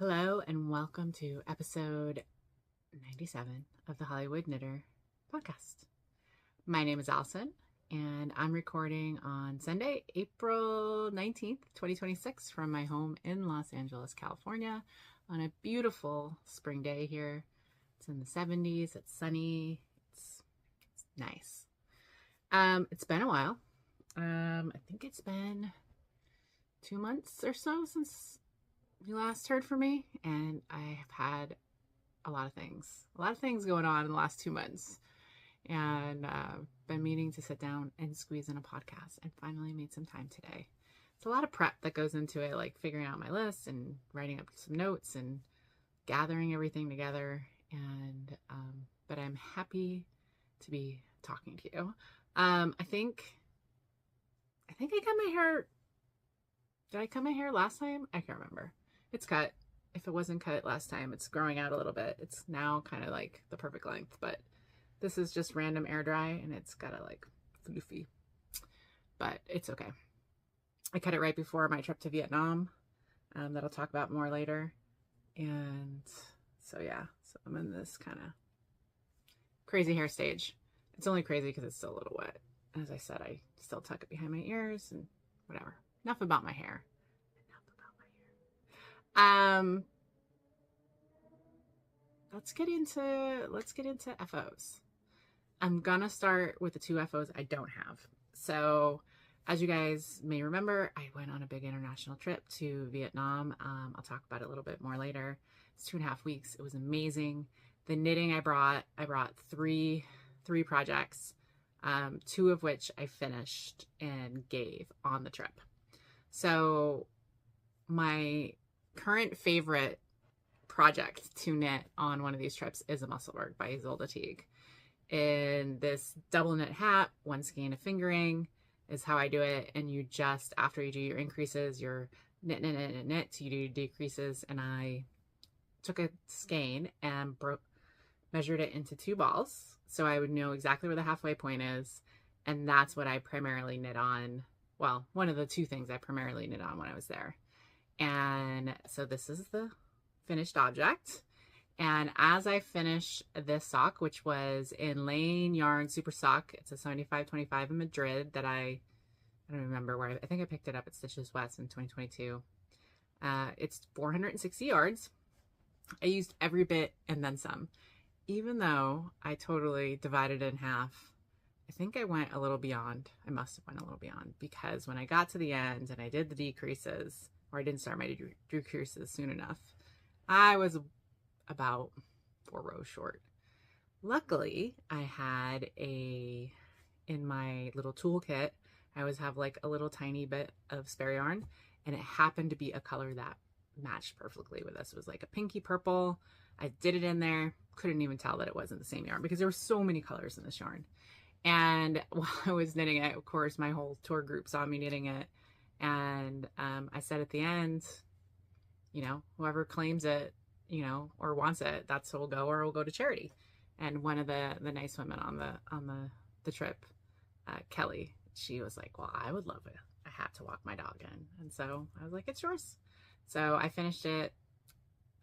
Hello and welcome to episode 97 of the Hollywood Knitter podcast. My name is Allison and I'm recording on Sunday, April 19th, 2026 from my home in Los Angeles, California on a beautiful spring day here. It's in the 70s, it's sunny, it's nice. It's been a while. I think it's been 2 months or so since you last heard from me, and I have had a lot of things going on in the last 2 months, and been meaning to sit down and squeeze in a podcast, and finally made some time today. It's a lot of prep that goes into it, like figuring out my list and writing up some notes and gathering everything together, and but I'm happy to be talking to you. I think I cut my hair. Did I cut my hair last time? I can't remember. It's cut. If it wasn't cut last time, it's growing out a little bit. It's now kind of like the perfect length, but this is just random air dry and it's got a like floofy, but it's okay. I cut it right before my trip to Vietnam, that I'll talk about more later. And so, yeah, so I'm in this kind of crazy hair stage. It's only crazy because it's still a little wet. As I said, I still tuck it behind my ears and whatever. Enough about my hair. Let's get into FOs. I'm gonna start with the 2 FOs I don't have. So, as you guys may remember, I went on a big international trip to Vietnam. I'll talk about it a little bit more later. It's 2.5 weeks. It was amazing. The knitting I brought three projects, 2 of which I finished and gave on the trip. So my current favorite project to knit on one of these trips is a Musselburgh by Isolde Teague. In this double knit hat, 1 skein of fingering is how I do it. And you just, after you do your increases, you're knit, till you do your decreases. And I took a skein and measured it into 2 balls. So I would know exactly where the halfway point is. And that's what I primarily knit on. Well, one of the 2 things I primarily knit on when I was there. And so this is the finished object. And as I finish this sock, which was in Lane Yarn Super Sock, it's a 75/25 in Madrid that I don't remember where, I think I picked it up at Stitches West in 2022. It's 460 yards. I used every bit and then some, even though I totally divided it in half. I think I went a little beyond. I must have went a little beyond, because when I got to the end and I did the decreases, or I didn't start my decreases soon enough, I was about 4 rows short. Luckily, I had in my little toolkit, I always have like a little tiny bit of spare yarn, and it happened to be a color that matched perfectly with this. It was like a pinky purple. I did it in there. Couldn't even tell that it wasn't the same yarn because there were so many colors in this yarn. And while I was knitting it, of course, my whole tour group saw me knitting it. And I said at the end, whoever claims it, or wants it, that's who will go, or will go to charity. And one of the nice women on the trip, Kelly, she was like, well, I would love a hat to walk my dog in. And so I was like, it's yours. So I finished it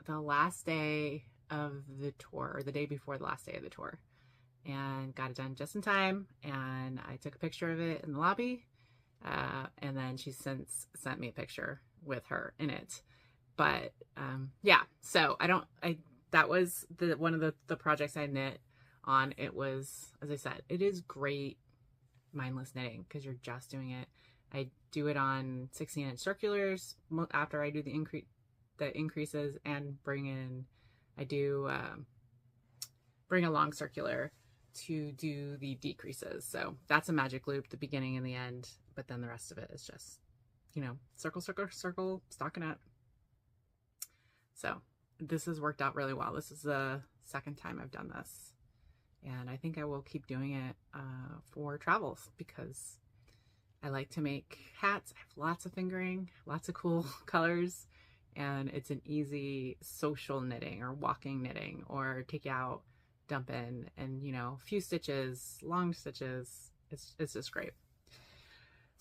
the last day of the tour, or the day before the last day of the tour, and got it done just in time. And I took a picture of it in the lobby. And then she since sent me a picture with her in it. But yeah, so that was one of the projects I knit on. It was, as I said, it is great mindless knitting because you're just doing it. I do it on 16-inch circulars after I do the increases, and I do bring a long circular to do the decreases. So that's a magic loop, the beginning and the end, but then the rest of it is just, circle, circle, circle, stockinette. So this has worked out really well. This is the 2nd time I've done this, and I think I will keep doing it for travels because I like to make hats. I have lots of fingering, lots of cool colors, and it's an easy social knitting or walking knitting, or take out, dump in, and a few stitches, long stitches. It's just great.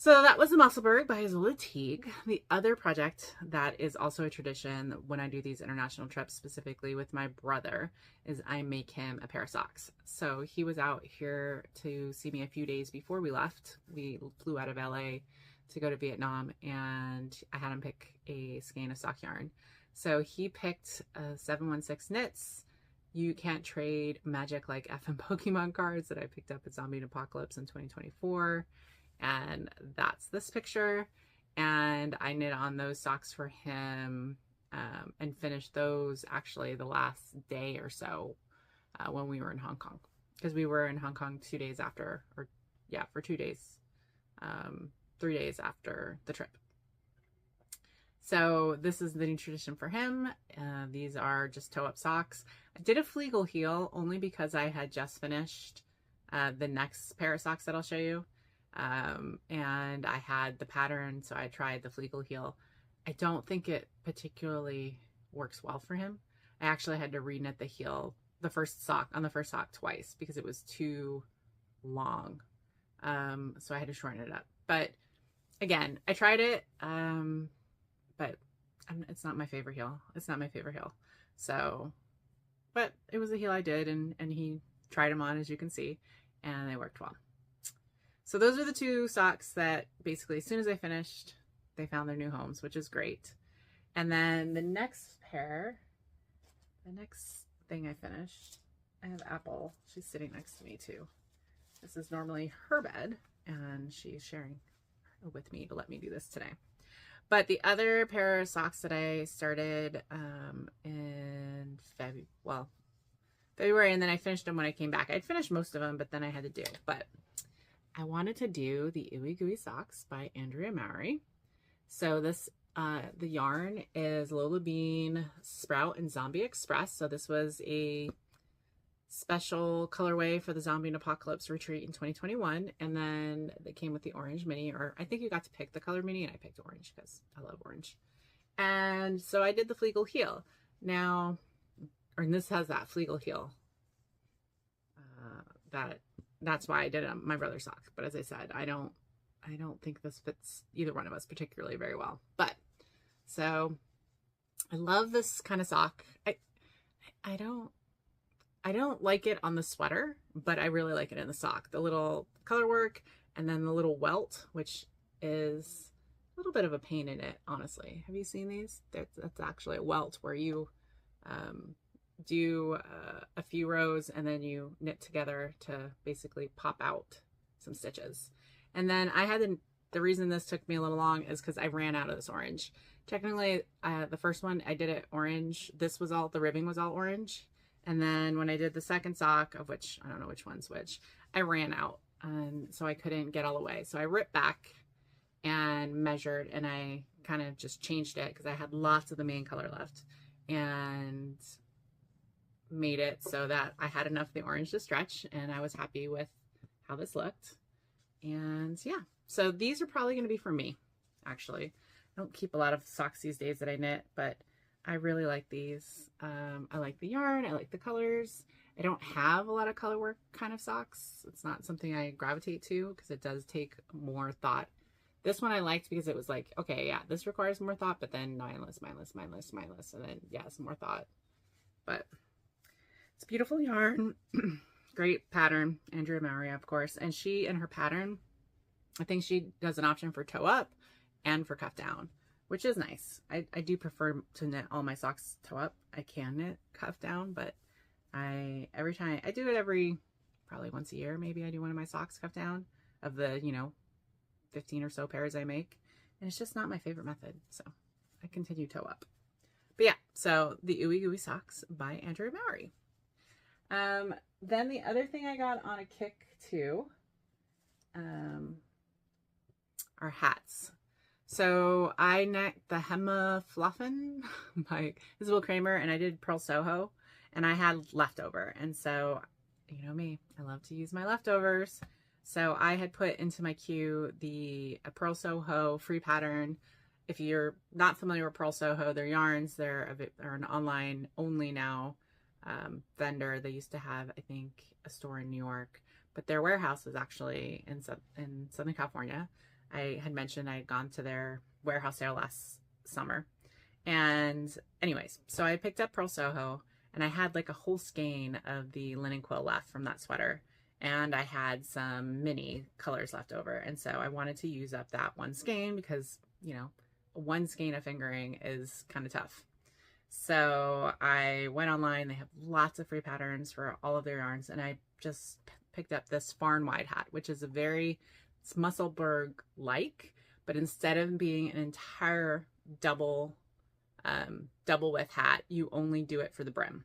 So that was the Musselburgh by Zola Teague. The other project that is also a tradition when I do these international trips, specifically with my brother, is I make him a pair of socks. So he was out here to see me a few days before we left. We flew out of LA to go to Vietnam, and I had him pick a skein of sock yarn. So he picked 716 knits. You can't trade magic like FM Pokemon cards that I picked up at Zombie and Apocalypse in 2024. And that's this picture. And I knit on those socks for him and finished those actually the last day or so when we were in Hong Kong. Because we were in Hong Kong 2 days after, or yeah, for 2 days, 3 days after the trip. So this is the new tradition for him. These are just toe-up socks. I did a Flegel heel only because I had just finished the next pair of socks that I'll show you. And I had the pattern, so I tried the Flegel heel. I don't think it particularly works well for him. I actually had to reknit the heel, the first sock twice because it was too long. So I had to shorten it up. But again, I tried it, but it's not my favorite heel. It's not my favorite heel. So, but it was a heel I did, and he tried them on, as you can see, and they worked well. So those are the two socks that basically as soon as I finished, they found their new homes, which is great. And then the next pair, the next thing I finished, I have Apple. She's sitting next to me too. This is normally her bed, and she's sharing with me to let me do this today. But the other pair of socks that I started in February, and then I finished them when I came back. I'd finished most of them, but then I had to do. But I wanted to do the Ooey Gooey socks by Andrea Mowry. So this, the yarn is Lola Bean, Sprout, and Zombie Express. So this was a special colorway for the Zombie and Apocalypse retreat in 2021. And then they came with the orange mini, or I think you got to pick the color mini, and I picked orange because I love orange. And so I did the Flegel heel. Now, and this has that Flegel heel. That's why I did it on my brother's socks. But as I said, I don't think this fits either one of us particularly very well. But so I love this kind of sock. I don't like it on the sweater, but I really like it in the sock. The little color work and then the little welt, which is a little bit of a pain in it, honestly. Have you seen these? That's actually a welt where you do a few rows and then you knit together to basically pop out some stitches. And then I had the reason this took me a little long is because I ran out of this orange. Technically, the first one I did it orange. The ribbing was all orange. And then when I did the second sock, of which I don't know which one's which, I ran out, and so I couldn't get all the way. So I ripped back and measured, and I kind of just changed it because I had lots of the main color left, and made it so that I had enough of the orange to stretch, and I was happy with how this looked. And yeah, so these are probably going to be for me, actually. I don't keep a lot of socks these days that I knit, but I really like these. I like the yarn. I like the colors. I don't have a lot of color work kind of socks. It's not something I gravitate to because it does take more thought. This one I liked because it was like, okay, yeah, this requires more thought, but then mindless, and then, yeah, some more thought. But it's beautiful yarn. Great pattern. Andrea Mowry, of course. And she, in her pattern, I think she does an option for toe up and for cuff down, which is nice. I do prefer to knit all my socks toe up. I can knit cuff down, but every time I do it probably once a year, maybe I do one of my socks cuff down of the, 15 or so pairs I make. And it's just not my favorite method. So I continue toe up. But yeah, so the Ooey Gooey socks by Andrea Mowry. Then the other thing I got on a kick too, are hats. So I knit the Hema Fluffin by Isabel Kramer, and I did Pearl Soho, and I had leftover. And so, you know me, I love to use my leftovers. So I had put into my queue the Pearl Soho free pattern. If you're not familiar with Pearl Soho, their yarns, they're an online only now vendor. They used to have, I think, a store in New York, but their warehouse was actually in Southern California. I had mentioned I had gone to their warehouse sale last summer. And anyways, so I picked up Pearl Soho, and I had like a whole skein of the linen quill left from that sweater. And I had some mini colors left over. And so I wanted to use up that one skein because, you know, one skein of fingering is kind of tough. So I went online. They have lots of free patterns for all of their yarns. And I just picked up this far and wide hat, which is a very, it's Musselburgh-like, but instead of being an entire double width hat, you only do it for the brim.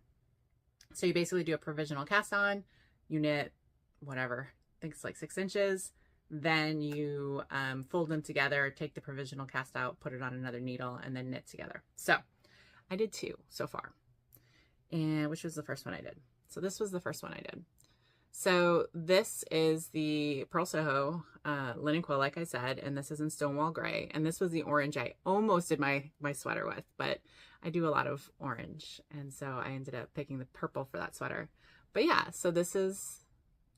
So you basically do a provisional cast on, you knit whatever, I think it's like 6 inches. Then you fold them together, take the provisional cast out, put it on another needle, and then knit together. So I did 2 so far, and which was the first one I did. So this was the first one I did. So this is the Pearl Soho linen quill, like I said, and this is in Stonewall Gray. And this was the orange I almost did my sweater with, but I do a lot of orange. And so I ended up picking the purple for that sweater. But yeah, so this is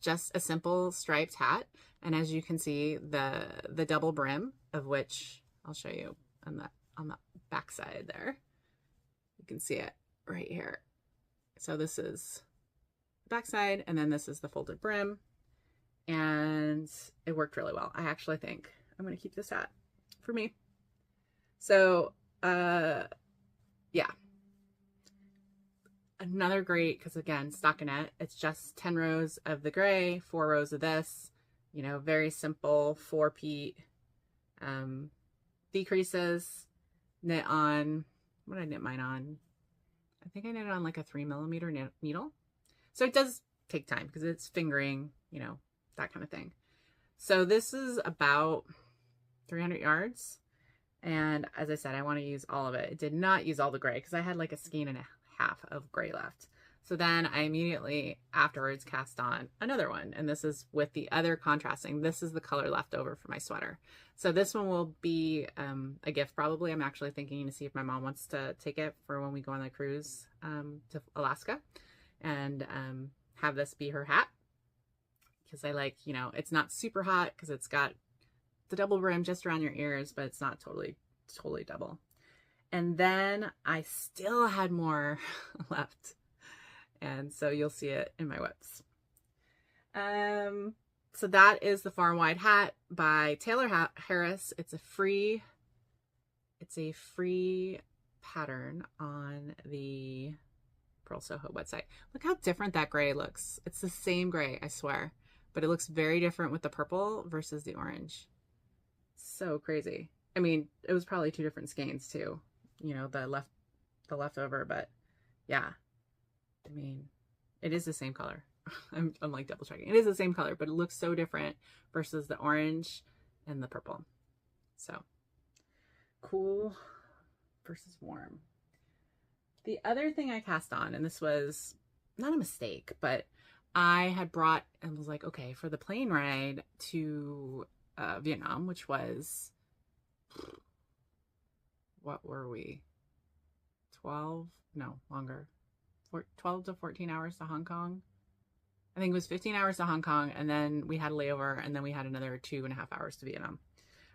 just a simple striped hat. And as you can see, the double brim, of which I'll show you on the back side there. You can see it right here. So this is the back side, and then this is the folded brim. And it worked really well. I actually think I'm going to keep this hat for me. So, yeah. Another great, because again, stockinette, it's just 10 rows of the gray, 4 rows of this, you know, very simple 4-peat decreases, knit on, what did I knit mine on? I think I knit on like a 3mm needle. So it does take time because it's fingering, you know, that kind of thing. So this is about 300 yards. And as I said, I want to use all of it. It did not use all the gray because I had like a skein and a half of gray left. So then I immediately afterwards cast on another one. And this is with the other contrasting. This is the color left over for my sweater. So this one will be a gift probably. I'm actually thinking to see if my mom wants to take it for when we go on the cruise to Alaska, and have this be her hat. Because I like, you know, it's not super hot because it's got the double brim just around your ears, but it's not totally double. And then I still had more left. And so you'll see it in my whips. So that is the Far and Wide hat by Taylor Harris. It's a free pattern on the Pearl Soho website. Look how different that gray looks. It's the same gray, I swear, but it looks very different with the purple versus the orange. So crazy. I mean, it was probably 2 different skeins too, you know, the leftover, but yeah, I mean, it is the same color. I'm like double checking. It is the same color, but it looks so different versus the orange and the purple. So cool versus warm. The other thing I cast on, and this was not a mistake, but I had brought and was like, okay, for the plane ride to Vietnam, which was, what were we? 12? No, longer. 12 to 14 hours to Hong Kong. I think it was 15 hours to Hong Kong, and then we had a layover, and then we had another 2.5 hours to Vietnam.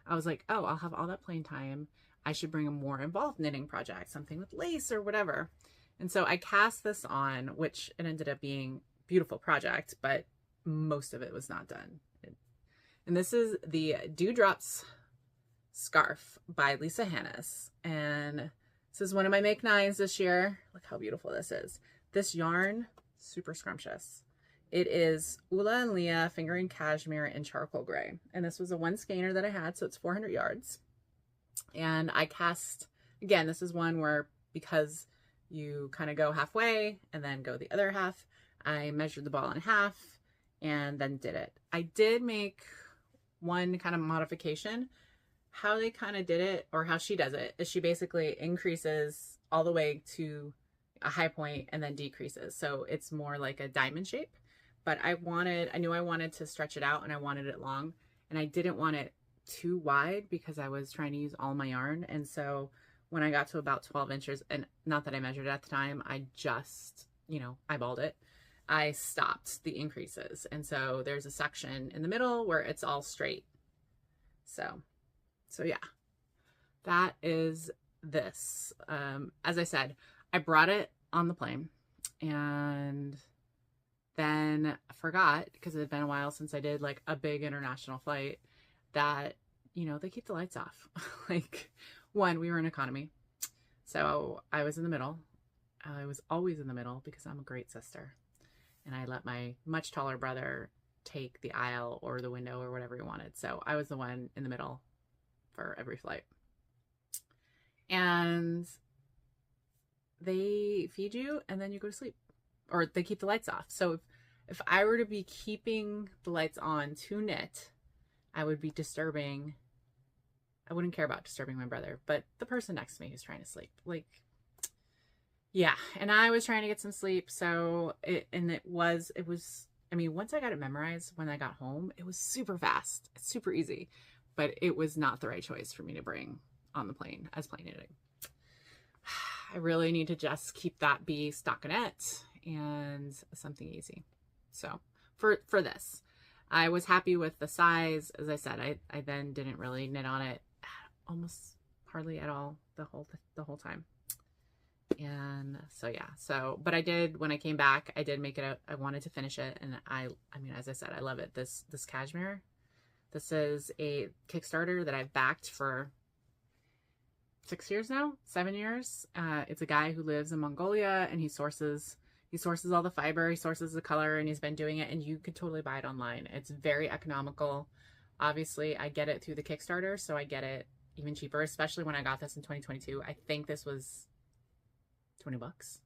I was like, oh, I'll have all that plane time. I should bring a more involved knitting project, something with lace or whatever. And so I cast this on, which it ended up being a beautiful project, but most of it was not done. And this is the Dewdrops scarf by Lisa Hannes. And this is one of my Make 9s this year. Look how beautiful this is. This yarn, super scrumptious. It is Ula and Leah Fingering Cashmere in Charcoal Gray. And this was a 1 skeiner that I had, so it's 400 yards. And I cast, again, this is one where, because you kind of go halfway and then go the other half, I measured the ball in half and then did it. I did make one kind of modification. How they kind of did it, or how she does it, is she basically increases all the way to a high point and then decreases. So it's more like a diamond shape. But I knew I wanted to stretch it out, and I wanted it long, and I didn't want it too wide because I was trying to use all my yarn. And so when I got to about 12 inches, and not that I measured it at the time, I just, you know, eyeballed it, I stopped the increases. And so there's a section in the middle where it's all straight. So yeah, that is this. As I said, I brought it on the plane and then forgot, because it had been a while since I did like a big international flight, that, they keep the lights off. Like, one, we were in economy. So I was in the middle. I was always in the middle because I'm a great sister. And I let my much taller brother take the aisle or the window or whatever he wanted. So I was the one in the middle for every flight. And they feed you and then you go to sleep, or they keep the lights off. So if I were to be keeping the lights on to knit, I would be disturbing. I wouldn't care about disturbing my brother, but the person next to me who's trying to sleep, like, yeah. And I was trying to get some sleep. So it was, I mean, once I got it memorized, when I got home, it was super fast, super easy, but it was not the right choice for me to bring on the plane as plane knitting. I really need to just keep that be stockinette and something easy. So for this, I was happy with the size. As I said, I then didn't really knit on it almost hardly at all the whole time. And so, yeah, but I did, when I came back, I did make it I wanted to finish it. And I mean, as I said, I love it. This cashmere, this is a Kickstarter that I've backed for 6 years now, 7 years. It's a guy who lives in Mongolia, and he sources all the fiber, he sources the color, and he's been doing it, and you could totally buy it online. It's very economical. Obviously, I get it through the Kickstarter, so I get it even cheaper, especially when I got this in 2022. I think this was $20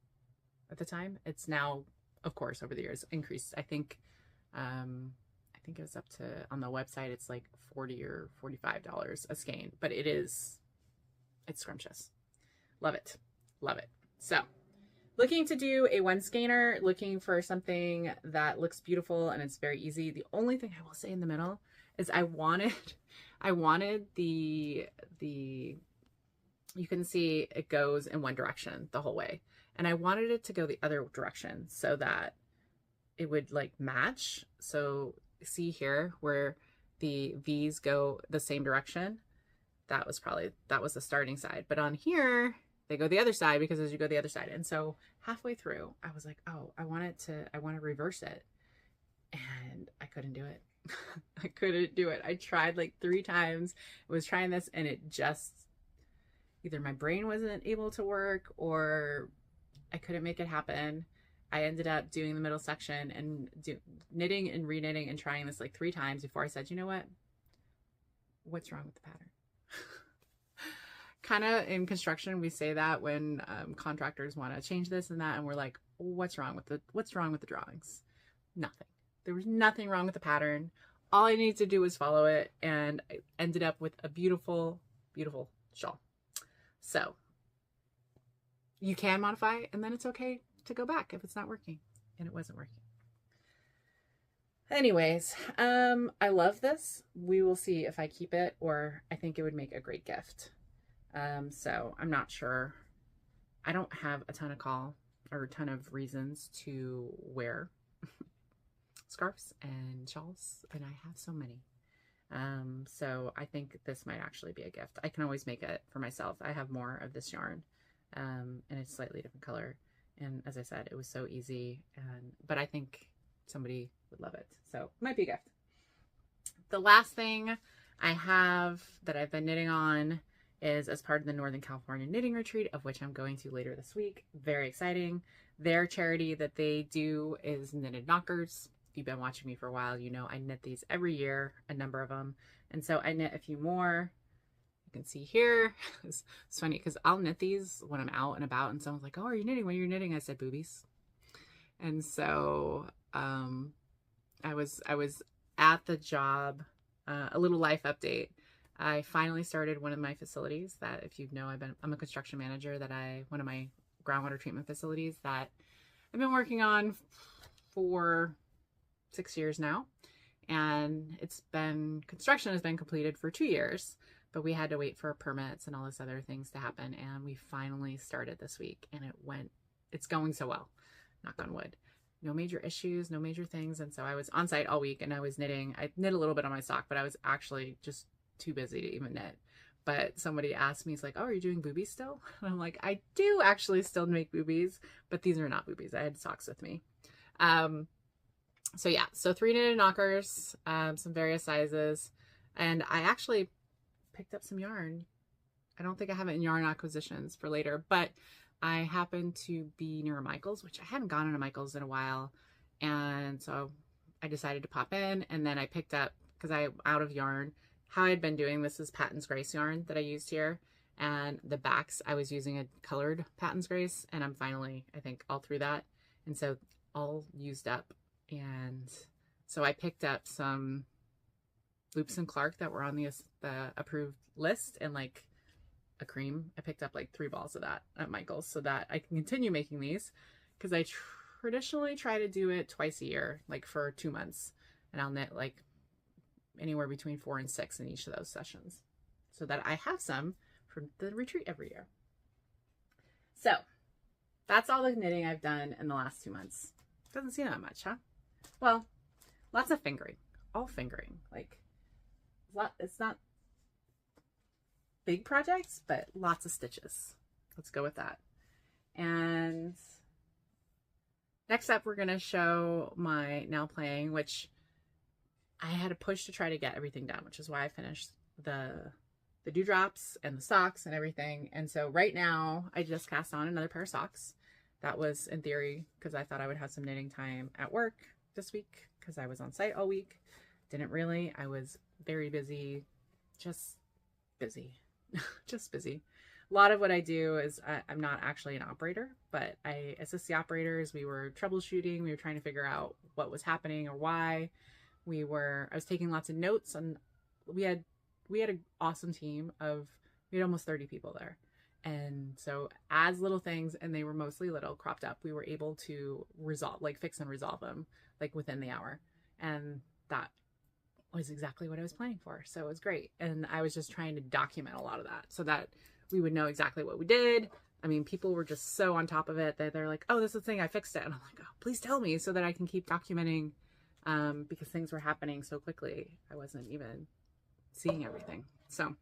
at the time. It's now, of course, over the years increased. I think it was up to, on the website, it's like $40 or $45 a skein, but it's scrumptious. Love it. Love it. So looking to do a one skeiner, looking for something that looks beautiful and it's very easy. The only thing I will say in the middle is I wanted the, you can see it goes in one direction the whole way. And I wanted it to go the other direction so that it would like match. So see here where the V's go the same direction. That was the starting side. But on here, they go the other side, because as you go the other side. And so halfway through, I was like, oh, I want to reverse it. And I couldn't do it. I couldn't do it. I tried like 3 times. I was trying this, and it just, either my brain wasn't able to work or I couldn't make it happen. I ended up doing the middle section and knitting and reknitting and trying this like 3 times before I said, you know what? What's wrong with the pattern? Kind of in construction, we say that when contractors want to change this and that, and we're like, what's wrong with the drawings? Nothing. There was nothing wrong with the pattern. All I needed to do was follow it, and I ended up with a beautiful, beautiful shawl. So you can modify, and then it's okay to go back if it's not working, and it wasn't working. Anyways, I love this. We will see if I keep it, or I think it would make a great gift. So I'm not sure. I don't have a ton of reasons to wear scarves and shawls, and I have so many. So I think this might actually be a gift. I can always make it for myself. I have more of this yarn, and it's slightly different color. And as I said, it was so easy, but I think somebody would love it. So it might be a gift. The last thing I have that I've been knitting on is as part of the Northern California Knitting Retreat, of which I'm going to later this week. Very exciting. Their charity that they do is Knitted Knockers. If you've been watching me for a while, you know I knit these every year, a number of them. And so I knit a few more. You can see here. It's funny because I'll knit these when I'm out and about, and someone's like, oh, are you knitting? When you're knitting, I said boobies. And so I was at the job, a little life update. I finally started one of my facilities that, if you know, I'm a construction manager one of my groundwater treatment facilities that I've been working on for 6 years now. And construction has been completed for 2 years, but we had to wait for permits and all this other things to happen. And we finally started this week, and it's going so well, knock on wood. No major issues, no major things. And so I was on site all week, and I was knitting. I knit a little bit on my sock, but I was actually just too busy to even knit. But somebody asked me, he's like, oh, are you doing boobies still? And I'm like, I do actually still make boobies, but these are not boobies. I had socks with me. So yeah, so 3 knitted knockers, some various sizes. And I actually picked up some yarn. I don't think I have it in yarn acquisitions for later, but I happened to be near Michael's, which I hadn't gone into Michael's in a while. And so I decided to pop in, and then I picked up, because I'm out of yarn. How I had been doing this is Patons Grace yarn that I used here, and the backs I was using a colored Patons Grace, and I'm finally, I think, all through that, and so all used up. And so I picked up some Loops and Clark that were on the approved list, and like a cream. I picked up like 3 balls of that at Michael's so that I can continue making these, because I traditionally try to do it twice a year, like for 2 months, and I'll knit like anywhere between 4 and 6 in each of those sessions so that I have some for the retreat every year. So that's all the knitting I've done in the last 2 months. Doesn't seem that much, huh? Well, lots of fingering, all fingering. Like, it's not big projects, but lots of stitches. Let's go with that. And next up, we're going to show my nail playing, which I had to push to try to get everything done, which is why I finished the dewdrops and the socks and everything. And so right now I just cast on another pair of socks. That was in theory because I thought I would have some knitting time at work this week because I was on site all week. Didn't really. I was very busy, just busy, just busy. A lot of what I do is I'm not actually an operator, but I assist the operators. We were troubleshooting. We were trying to figure out what was happening or why. I was taking lots of notes, and we had an awesome team we had almost 30 people there. And so as little things, and they were mostly little, cropped up, we were able to fix and resolve them like within the hour. And that was exactly what I was planning for. So it was great. And I was just trying to document a lot of that so that we would know exactly what we did. I mean, people were just so on top of it that they're like, oh, this is the thing, I fixed it. And I'm like, oh, please tell me so that I can keep documenting, because things were happening so quickly. I wasn't even seeing everything. So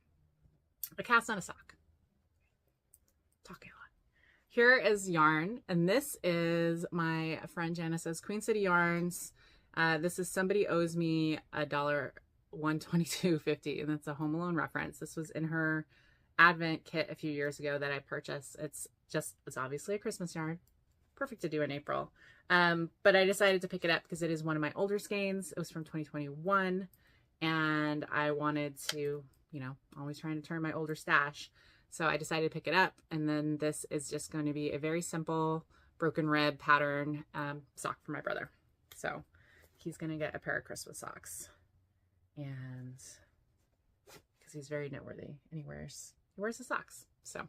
I cast on a sock. Talking a lot. Here is yarn, and this is my friend Janice's Queen City Yarns. This is Somebody Owes Me $122.50, and that's a Home Alone reference. This was in her Advent kit a few years ago that I purchased. It's obviously a Christmas yarn, perfect to do in April. But I decided to pick it up because it is one of my older skeins. It was from 2021, and I wanted to, always trying to turn my older stash. So I decided to pick it up, and then this is just going to be a very simple broken rib pattern sock for my brother. So he's going to get a pair of Christmas socks, and because he's very knitworthy and he wears the socks. So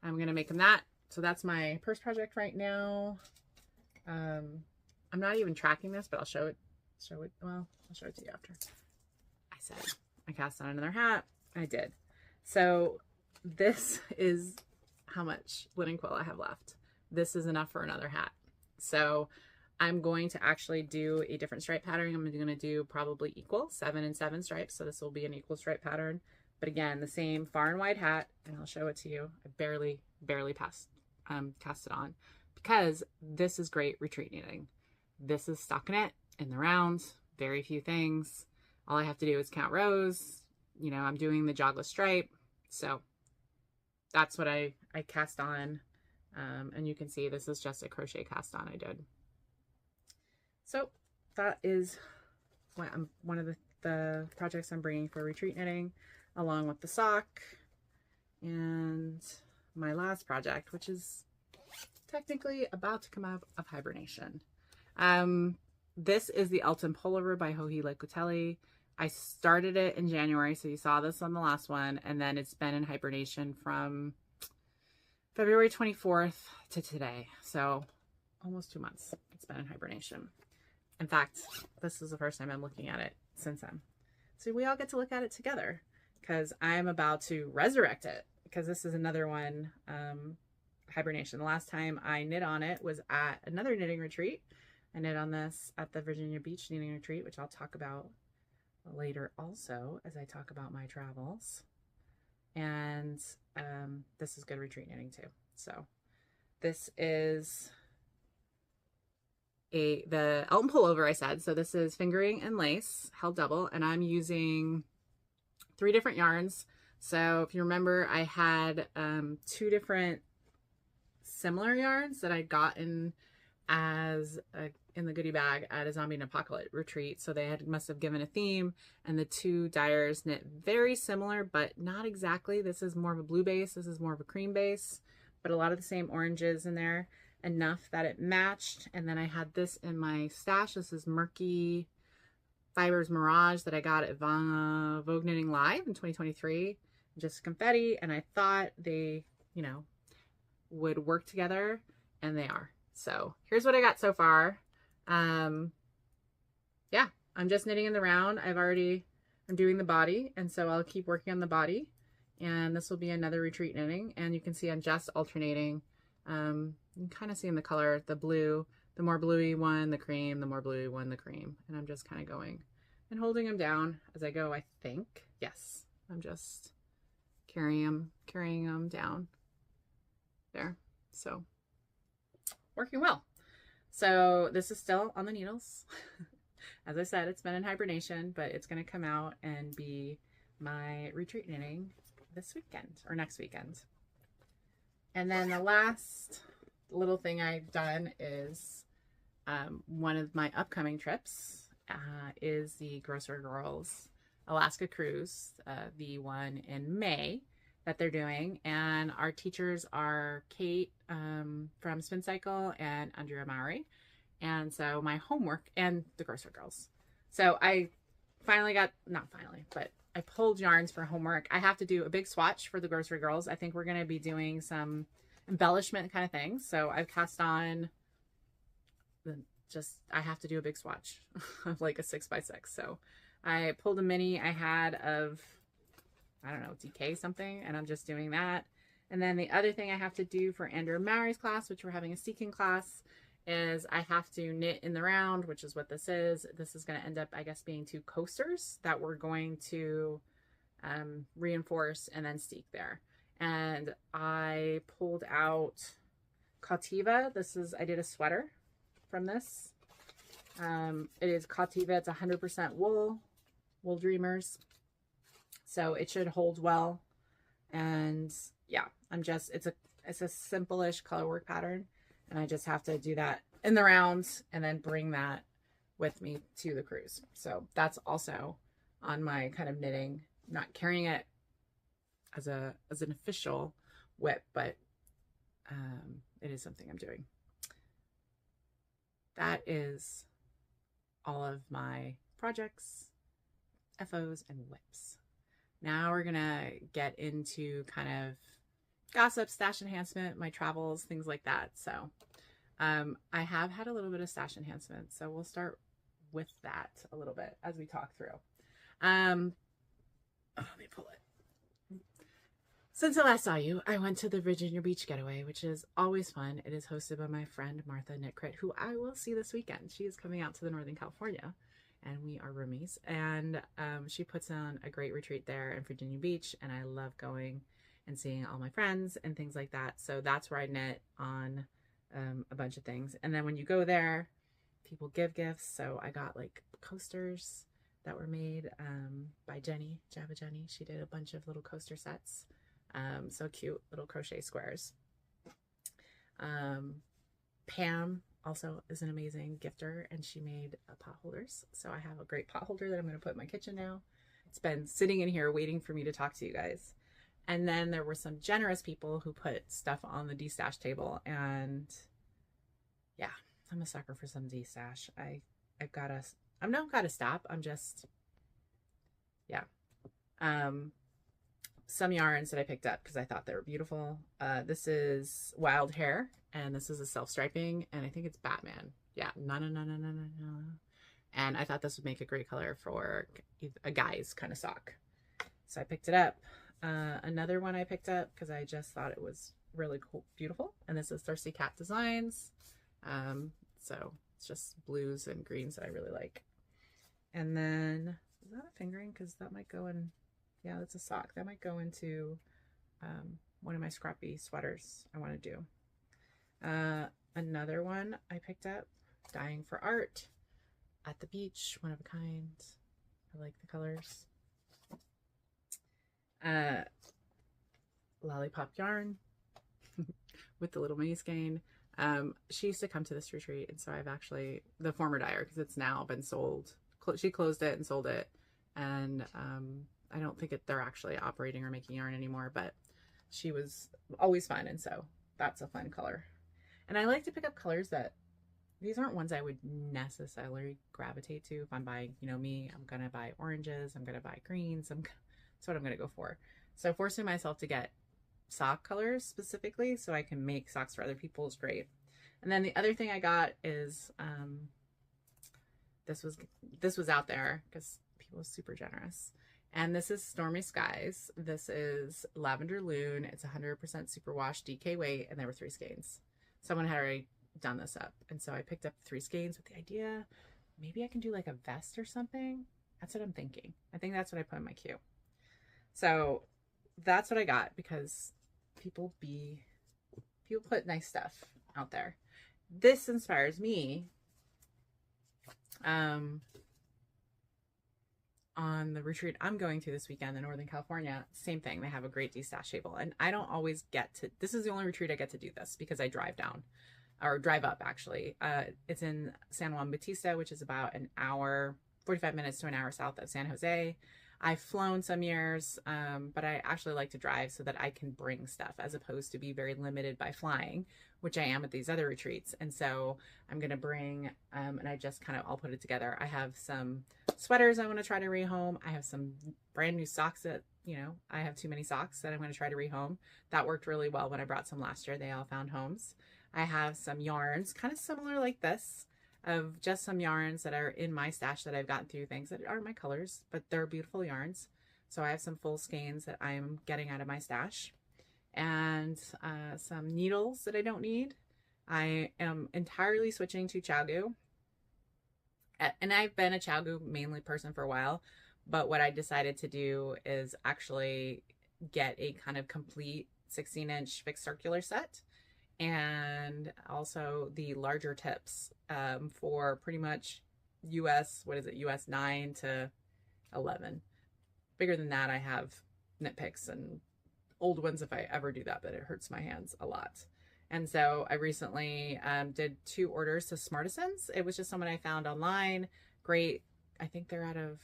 I'm going to make him that. So that's my purse project right now. I'm not even tracking this, but I'll show it. Well, I'll show it to you after. I said I cast on another hat. I did. So this is how much linen quill I have left. This is enough for another hat. So I'm going to actually do a different stripe pattern. I'm going to do probably equal 7 and 7 stripes. So this will be an equal stripe pattern. But again, the same far and wide hat, and I'll show it to you. I barely cast it on because this is great retreat knitting. This is stockinette in the round, very few things. All I have to do is count rows. I'm doing the jogless stripe. So that's what I cast on. And you can see this is just a crochet cast on I did. So that is one of the projects I'm bringing for retreat knitting, along with the sock and my last project, which is technically about to come out of hibernation. This is the Elton Pullover by Joji Leukotelli. I started it in January, so you saw this on the last one, and then it's been in hibernation from February 24th to today. So almost 2 months it's been in hibernation. In fact, this is the first time I'm looking at it since then. So we all get to look at it together because I'm about to resurrect it, because this is another one, hibernation. The last time I knit on it was at another knitting retreat. I knit on this at the Virginia Beach knitting retreat, which I'll talk about later also as I talk about my travels. And this is good retreat knitting too. So this is the Elton pullover I said. So this is fingering and lace held double, and I'm using 3 different yarns. So if you remember, I had 2 different similar yarns that I'd gotten as in the goodie bag at a Zombie and Apocalypse retreat. So they must have given a theme, and the 2 dyers knit very similar, but not exactly. This is more of a blue base. This is more of a cream base, but a lot of the same oranges in there, enough that it matched. And then I had this in my stash. This is Murky Fibers Mirage that I got at Vogue Knitting Live in 2023. Just confetti, and I thought they, you know, would work together, and they are. So here's what I got so far. Yeah, I'm just knitting in the round. I'm doing the body, and so I'll keep working on the body, and this will be another retreat knitting. And you can see I'm just alternating. You can kind of see in the color, the blue, the more bluey one, the cream, the more bluey one, the cream. And I'm just kind of going and holding them down as I go, I think. Yes, I'm just carrying them down there. So working well. So this is still on the needles. As I said, it's been in hibernation, but it's going to come out and be my retreat knitting this weekend or next weekend. And then the last little thing I've done is one of my upcoming trips is the Grocer Girls Alaska cruise, the one in May that they're doing. And our teachers are Kate from Spin Cycle and Andrea Maury. And so my homework, and the Grocer Girls. So I finally got, not finally, but I pulled yarns for homework. I have to do a big swatch for the Grocery Girls. I think we're going to be doing some embellishment kind of things. So I've cast on I have to do a big swatch of like a 6x6. So I pulled a mini I had of, I don't know, DK something, and I'm just doing that. And then the other thing I have to do for Andrea Maury's class, which we're having a Seeking class, is I have to knit in the round, which is what this is. This is going to end up, I guess, being 2 coasters that we're going to reinforce and then steek there. And I pulled out Cautiva. I did a sweater from this. It is Cautiva. It's 100% wool Dreamers. So it should hold well. And yeah, it's a simple-ish color work pattern. And I just have to do that in the rounds and then bring that with me to the cruise. So that's also on my kind of knitting, not carrying it as an official whip, but it is something I'm doing. That is all of my projects, FOs, and whips. Now we're gonna get into kind of gossip, stash enhancement, my travels, things like that. So I have had a little bit of stash enhancement, so we'll start with that a little bit as we talk through. Let me pull it. Since I last saw you, I went to the Virginia Beach Getaway, which is always fun. It is hosted by my friend Martha Knitcrit, who I will see this weekend. She is coming out to the Northern California, and we are roomies. And she puts on a great retreat there in Virginia Beach, and I love going and seeing all my friends and things like that. So that's where I knit on a bunch of things. And then when you go there, people give gifts. So I got like coasters that were made by Jenny, Jabba Jenny. She did a bunch of little coaster sets. So cute, little crochet squares. Pam also is an amazing gifter, and she made pot holders. So I have a great pot holder that I'm going to put in my kitchen now. It's been sitting in here waiting for me to talk to you guys. And then there were some generous people who put stuff on the D-stash table, and yeah, I'm a sucker for some D-stash. I've not got to stop. I'm just, yeah. Some yarns that I picked up because I thought they were beautiful. This is Wild Hair, and this is a self-striping, and I think it's Batman. Yeah, no. And I thought this would make a great color for a guy's kind of sock. So I picked it up. Another one I picked up because I just thought it was really cool, beautiful. And this is Thirsty Cat Designs. So it's just blues and greens that I really like. And then is that a fingering? Because that might go in, yeah, that's a sock. That might go into one of my scrappy sweaters I want to do. Another one I picked up, Dying for Art, at the beach, one of a kind. I like the colors. Lollipop yarn with the little mini skein. She used to come to this retreat, and so I've actually, the former dyer, because it's now been sold. She closed it and sold it, and I don't think they're actually operating or making yarn anymore, but she was always fun, and so that's a fun color. And I like to pick up colors that, these aren't ones I would necessarily gravitate to. If I'm buying, you know me, I'm gonna buy oranges, I'm gonna buy greens, that's what I'm gonna go for. So forcing myself to get sock colors specifically so I can make socks for other people is great. And then the other thing I got is this was out there because people are super generous. And this is Stormy Skies. This is Lavender Loon. It's 100% superwash DK weight, and there were 3 skeins. Someone had already done this up, and so I picked up 3 skeins with the idea maybe I can do like a vest or something. That's what I'm thinking. I think that's what I put in my queue. So that's what I got, because people put nice stuff out there. This inspires me on the retreat I'm going to this weekend in Northern California. Same thing, they have a great de-stash table, and I don't always get to, this is the only retreat I get to do this because I drive down, or drive up actually. It's in San Juan Bautista, which is about an hour, 45 minutes to an hour south of San Jose. I've flown some years, but I actually like to drive so that I can bring stuff as opposed to be very limited by flying, which I am at these other retreats. And so I'm going to bring, and I just kind of, I'll put it together. I have some sweaters I want to try to rehome. I have some brand new socks that, you know, I have too many socks that I'm going to try to rehome. That worked really well when I brought some last year. They all found homes. I have some yarns, kind of similar like this, of just some yarns that are in my stash that I've gotten through, things that aren't my colors, but they're beautiful yarns. So I have some full skeins that I'm getting out of my stash, and some needles that I don't need. I am entirely switching to ChiaoGoo, and I've been a ChiaoGoo mainly person for a while, but what I decided to do is actually get a kind of complete 16-inch fixed circular set, and also the larger tips for pretty much US, what is it, US 9 to 11. Bigger than that, I have knit picks and old ones if I ever do that, but it hurts my hands a lot. And so I recently did 2 orders to Smartisans. It was just someone I found online. Great. I think they're out of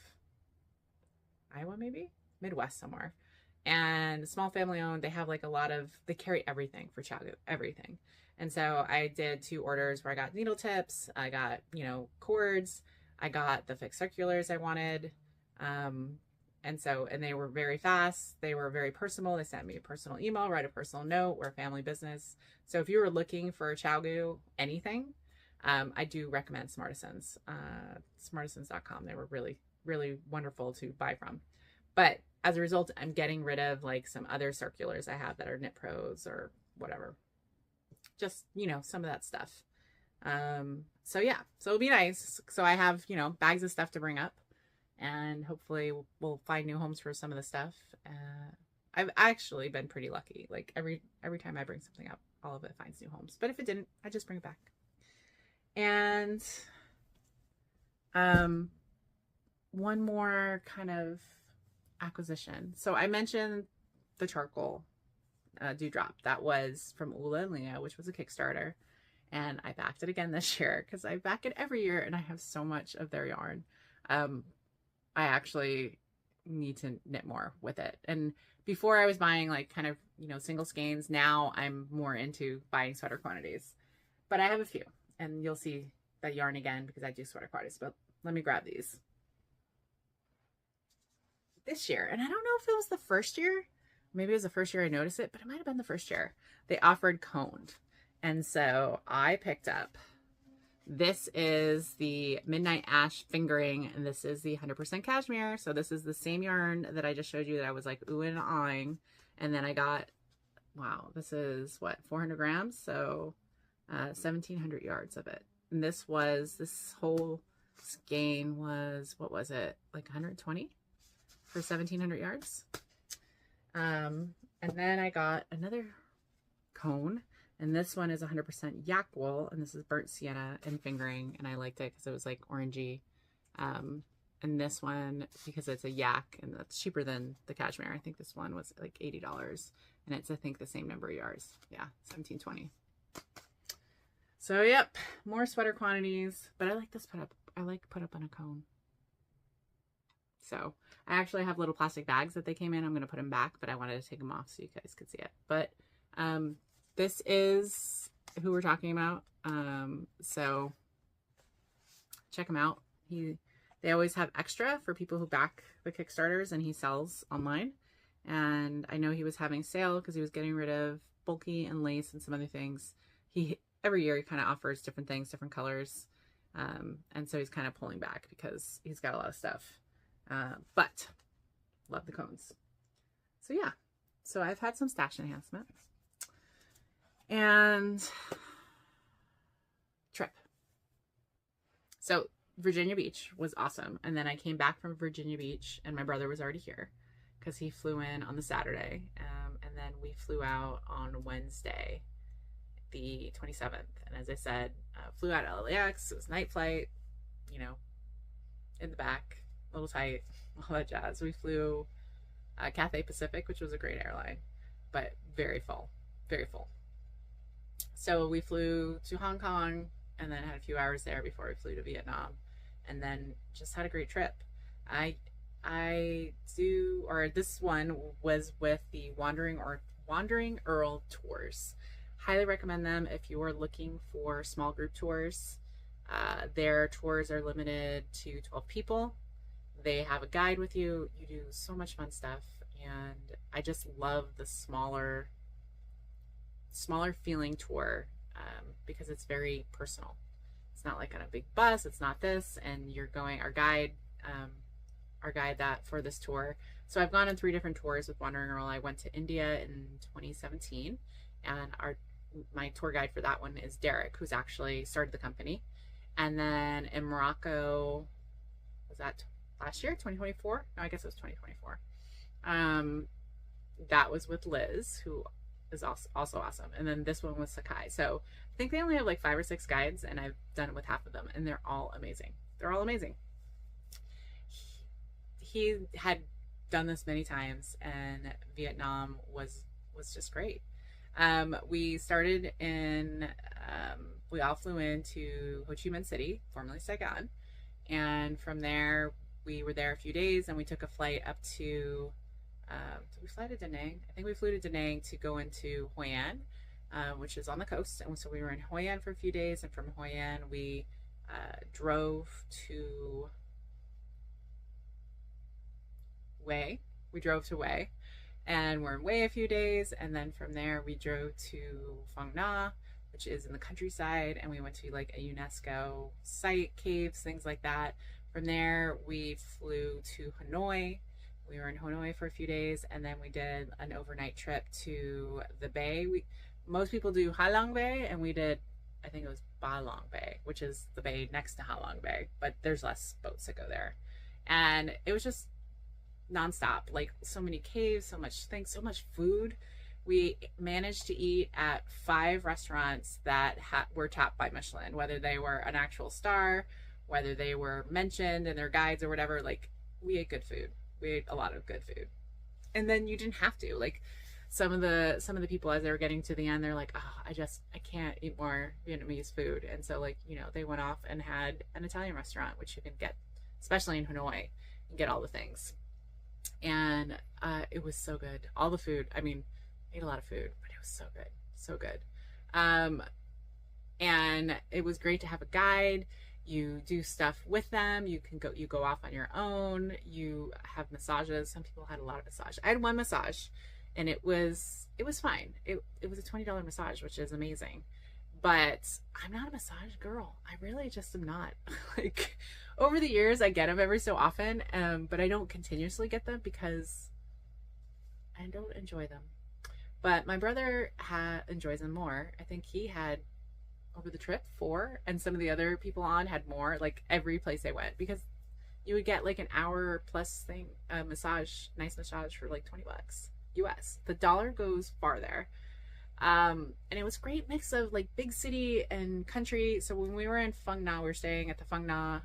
Iowa, maybe? Midwest somewhere. And small family owned. They have like a lot of, they carry everything for ChiaoGoo, everything. And so I did 2 orders where I got needle tips, I got, you know, cords, I got the fixed circulars I wanted. And they were very fast. They were very personal. They sent me a personal email, write a personal note. We're a family business. So if you were looking for ChiaoGoo anything, I do recommend Smartisans, smartisans.com. They were really, really wonderful to buy from. But as a result, I'm getting rid of like some other circulars I have that are Knit Pros or whatever. Just, you know, some of that stuff. So yeah, so it'll be nice. So I have, you know, bags of stuff to bring up, and hopefully we'll find new homes for some of the stuff. I've actually been pretty lucky. Like every time I bring something up, all of it finds new homes. But if it didn't, I just bring it back. And one more kind of acquisition. So I mentioned the charcoal dewdrop that was from Ula and Leah, which was a Kickstarter, and I backed it again this year because I back it every year and I have so much of their yarn. I actually need to knit more with it. And before I was buying like kind of, you know, single skeins. Now I'm more into buying sweater quantities, but I have a few, and you'll see that yarn again because I do sweater quantities. But let me grab these this year. And I don't know if it was the first year, maybe it was the first year I noticed it, but it might have been the first year they offered coned. And so I picked up, this is the Midnight Ash fingering, and this is the 100% cashmere. So this is the same yarn that I just showed you that I was like oohing and ahhing. And then I got, wow, this is what, 400 grams? So 1,700 yards of it. And this whole This gain was, what was it? Like 120 for 1,700 yards. And then I got another cone, and this one is 100% yak wool, and this is burnt sienna and fingering, and I liked it because it was like orangey. And this one, because it's a yak and that's cheaper than the cashmere, I think this one was like $80, and it's, I think, the same number of yards. Yeah, 1,720. So yep, more sweater quantities, but I like this put up. I like put up on a cone. So I actually have little plastic bags that they came in. I'm going to put them back, but I wanted to take them off so you guys could see it. But this is who we're talking about. So check him out. They always have extra for people who back the Kickstarters, and he sells online. And I know he was having sale because he was getting rid of bulky and lace and some other things. Every year he kind of offers different things, different colors. And so he's kind of pulling back because he's got a lot of stuff. But love the cones. So yeah, so I've had some stash enhancement and trip. So Virginia Beach was awesome. And then I came back from Virginia Beach, and my brother was already here because he flew in on the Saturday. And then we flew out on Wednesday, the 27th. And as I said, flew out of LAX. It was night flight, you know, in the back, a little tight, all that jazz. We flew Cathay Pacific, which was a great airline, but very full, very full. So we flew to Hong Kong and then had a few hours there before we flew to Vietnam, and then just had a great trip. This one was with the Wandering Earl Tours. Highly recommend them if you are looking for small group tours. Their tours are limited to 12 people. They have a guide with you. You do so much fun stuff, and I just love the smaller feeling tour because it's very personal. It's not like on a big bus. It's not this, and you're going. Our guide that for this tour. So I've gone on 3 different tours with Wandering Earl. I went to India in 2017, and my tour guide for that one is Derek, who's actually started the company. And then in Morocco, was that last year, 2024? No, I guess it was 2024. That was with Liz, who is also awesome. And then this one was Sakai. So I think they only have like 5 or 6 guides, and I've done it with half of them, and they're all amazing. They're all amazing. He had done this many times, and Vietnam was just great. We started in, we all flew into Ho Chi Minh City, formerly Saigon. And from there, we were there a few days, and we took a flight up to, did we fly to Da Nang? I think we flew to Da Nang to go into Hoi An, which is on the coast. And so we were in Hoi An for a few days, and from Hoi An, we drove to Hue. We drove to Hue, and we're in Hue a few days, and then from there we drove to Phang Nga, which is in the countryside, and we went to like a UNESCO site, caves, things like that. From there we flew to Hanoi. We were in Hanoi for a few days, and then we did an overnight trip to the bay. Most people do Ha Long Bay, and we did, I think it was Ba Long Bay, which is the bay next to Ha Long Bay, but there's less boats that go there. And it was just nonstop, like so many caves, so much things, so much food. We managed to eat at 5 restaurants that were topped by Michelin, whether they were an actual star, whether they were mentioned in their guides or whatever. Like, we ate good food. We ate a lot of good food. And then you didn't have to, like, some of the people, as they were getting to the end, they're like, oh, I can't eat more Vietnamese food. And so, like, you know, they went off and had an Italian restaurant, which you can get, especially in Hanoi, and get all the things. And it was so good. All the food, I mean, I ate a lot of food, but it was so good, so good. And it was great to have a guide. You do stuff with them. You go off on your own. You have massages. Some people had a lot of massage. I had one massage, and it was fine. It was a $20 massage, which is amazing. But I'm not a massage girl. I really just am not. Like, over the years, I get them every so often, but I don't continuously get them because I don't enjoy them. But my brother enjoys them more. I think he had over the trip, 4, and some of the other people on had more, like every place they went, because you would get like an hour plus thing, nice massage for like $20 US. The dollar goes far there. And it was a great mix of like big city and country. So when we were in Phang Nga, we were staying at the Phang Nga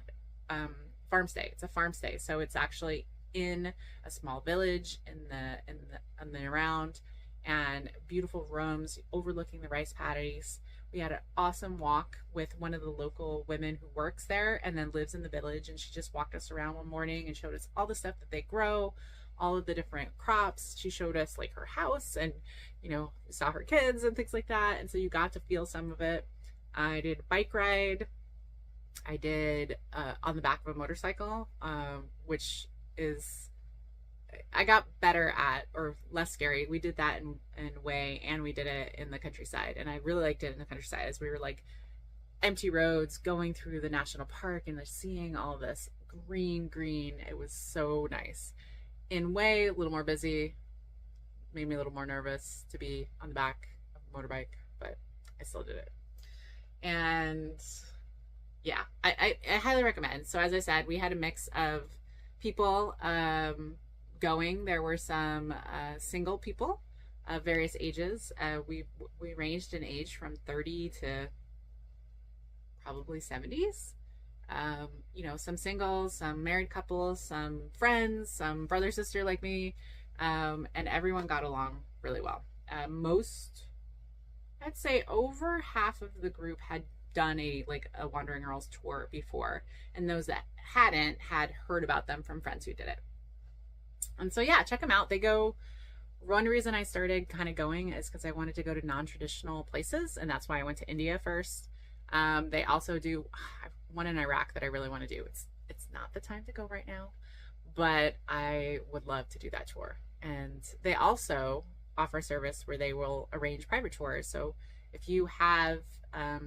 farm stay. It's a farm stay, so it's actually in a small village in the around, and beautiful rooms overlooking the rice paddies. We had an awesome walk with one of the local women who works there and then lives in the village, and she just walked us around one morning and showed us all the stuff that they grow, all of the different crops. She showed us like her house, and we saw her kids and things like that, and so you got to feel some of it. I did a bike ride. I did on the back of a motorcycle, which is, I got better at, or less scary. We did that in Hue, and we did it in the countryside, and I really liked it in the countryside, as we were like empty roads going through the national park and seeing all this green. It was so nice. In Hue, a little more busy, made me a little more nervous to be on the back of a motorbike, but I still did it. And yeah, I highly recommend. So as I said, we had a mix of people going. There were some single people of various ages. We ranged in age from 30 to probably 70s. Some singles, some married couples, some friends, some brother, sister like me, and everyone got along really well. I'd say over half of the group had done a Wandering Earls tour before, and those that hadn't had heard about them from friends who did it. And so yeah, check them out. One reason I started kind of going is because I wanted to go to non-traditional places, and that's why I went to India first. They also do one in Iraq that I really want to do. It's not the time to go right now, but I would love to do that tour. And they also offer a service where they will arrange private tours. So if you have a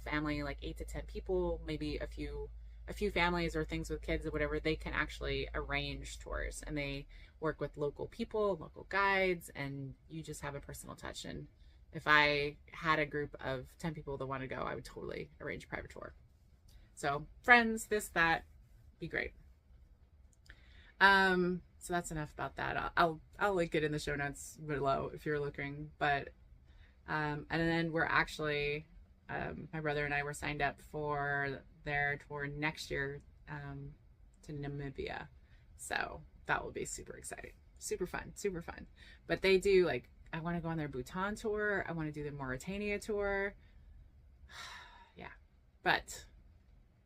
family like 8 to 10 people, maybe a few families or things with kids or whatever, they can actually arrange tours, and they work with local people, local guides, and you just have a personal touch. And if I had a group of 10 people that want to go, I would totally arrange a private tour. So friends, that, be great. So that's enough about that. I'll link it in the show notes below if you're looking. But and then we're actually my brother and I were signed up for their tour next year to Namibia. So that will be super exciting, super fun. But they do I want to go on their Bhutan tour. I want to do the Mauritania tour. Yeah, but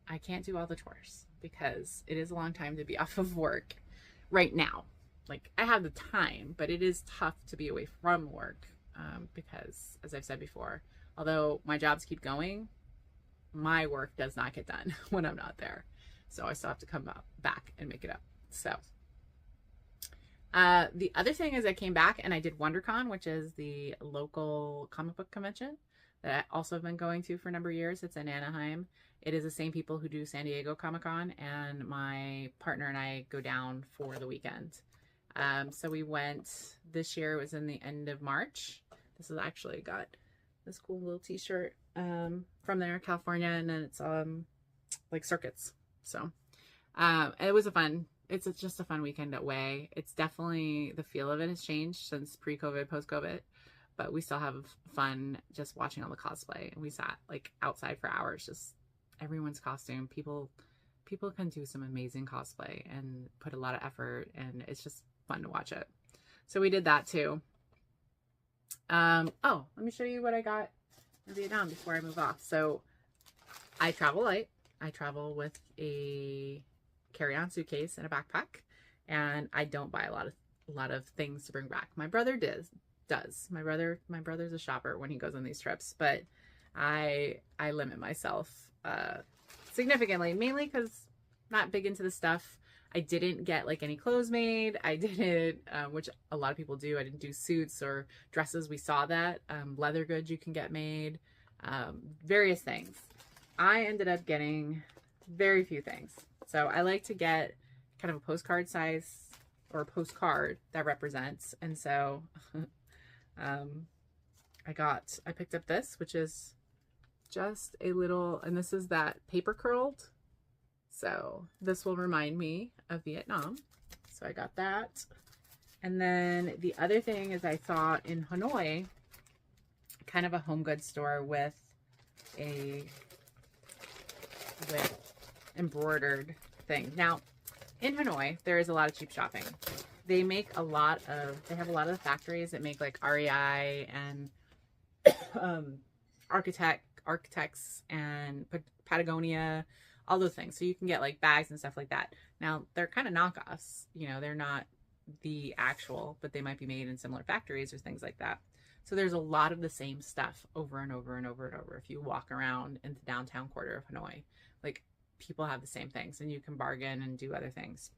I can't do all the tours because it is a long time to be off of work right now. I have the time, but it is tough to be away from work because, as I've said before, although my jobs keep going, my work does not get done when I'm not there. So I still have to come back and make it up. So the other thing is I came back and I did WonderCon, which is the local comic book convention that I also have been going to for a number of years. It's in Anaheim. It is the same people who do San Diego Comic-Con, and my partner and I go down for the weekend. So we went this year. It was in the end of March. This is actually got this cool little t-shirt from there, California, and then it's like circuits. So it was it's just a fun weekend at Way. It's definitely, the feel of it has changed since pre-COVID, post-COVID, but we still have fun just watching all the cosplay. And we sat outside for hours, just everyone's costume. People can do some amazing cosplay and put a lot of effort, and it's just fun to watch it. So we did that too. Oh, let me show you what I got in Vietnam before I move off. So I travel light. I travel with a carry-on suitcase and a backpack, and I don't buy a lot of things to bring back. My brother does. My brother's a shopper when he goes on these trips, but I limit myself significantly, mainly because I'm not big into the stuff. I didn't get any clothes made. I didn't, which a lot of people do. I didn't do suits or dresses. We saw that. Leather goods you can get made, various things. I ended up getting very few things. So I like to get kind of a postcard size or a postcard that represents. And so I picked up this, which is just a little, and this is that paper curled. So this will remind me of Vietnam. So I got that. And then the other thing is I saw in Hanoi, kind of a home goods store with embroidered thing. Now, in Hanoi, there is a lot of cheap shopping. They have a lot of the factories that make like REI and Architects and Patagonia, all those things. So you can get like bags and stuff like that. Now, they're kind of knockoffs. You know, they're not the actual, but they might be made in similar factories or things like that. So there's a lot of the same stuff over and over and over and over. If you walk around in the downtown quarter of Hanoi, like people have the same things and you can bargain and do other things.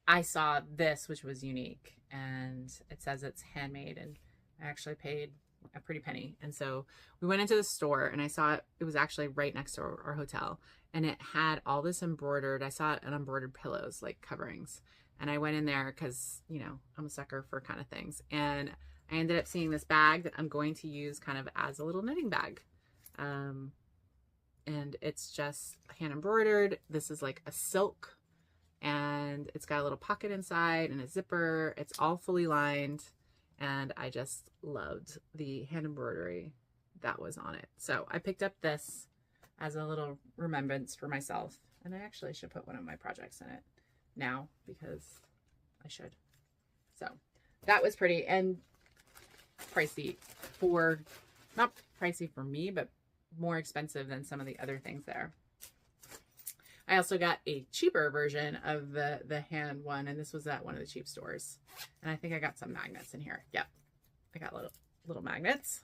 I saw this, which was unique, and it says it's handmade, and I actually paid a pretty penny. And so we went into the store and I saw it was actually right next to our hotel, and it had all this embroidered. I saw it on embroidered pillows, like coverings. And I went in there because, you know, I'm a sucker for kind of things. And I ended up seeing this bag that I'm going to use kind of as a little knitting bag. And it's just hand embroidered. This is like a silk, and it's got a little pocket inside and a zipper. It's all fully lined. And I just loved the hand embroidery that was on it. So I picked up this as a little remembrance for myself. And I actually should put one of my projects in it now because I should. So that was pretty and pricey for, not pricey for me, but more expensive than some of the other things there. I also got a cheaper version of the hand one, and this was at one of the cheap stores. And I think I got some magnets in here. Yep, I got little magnets.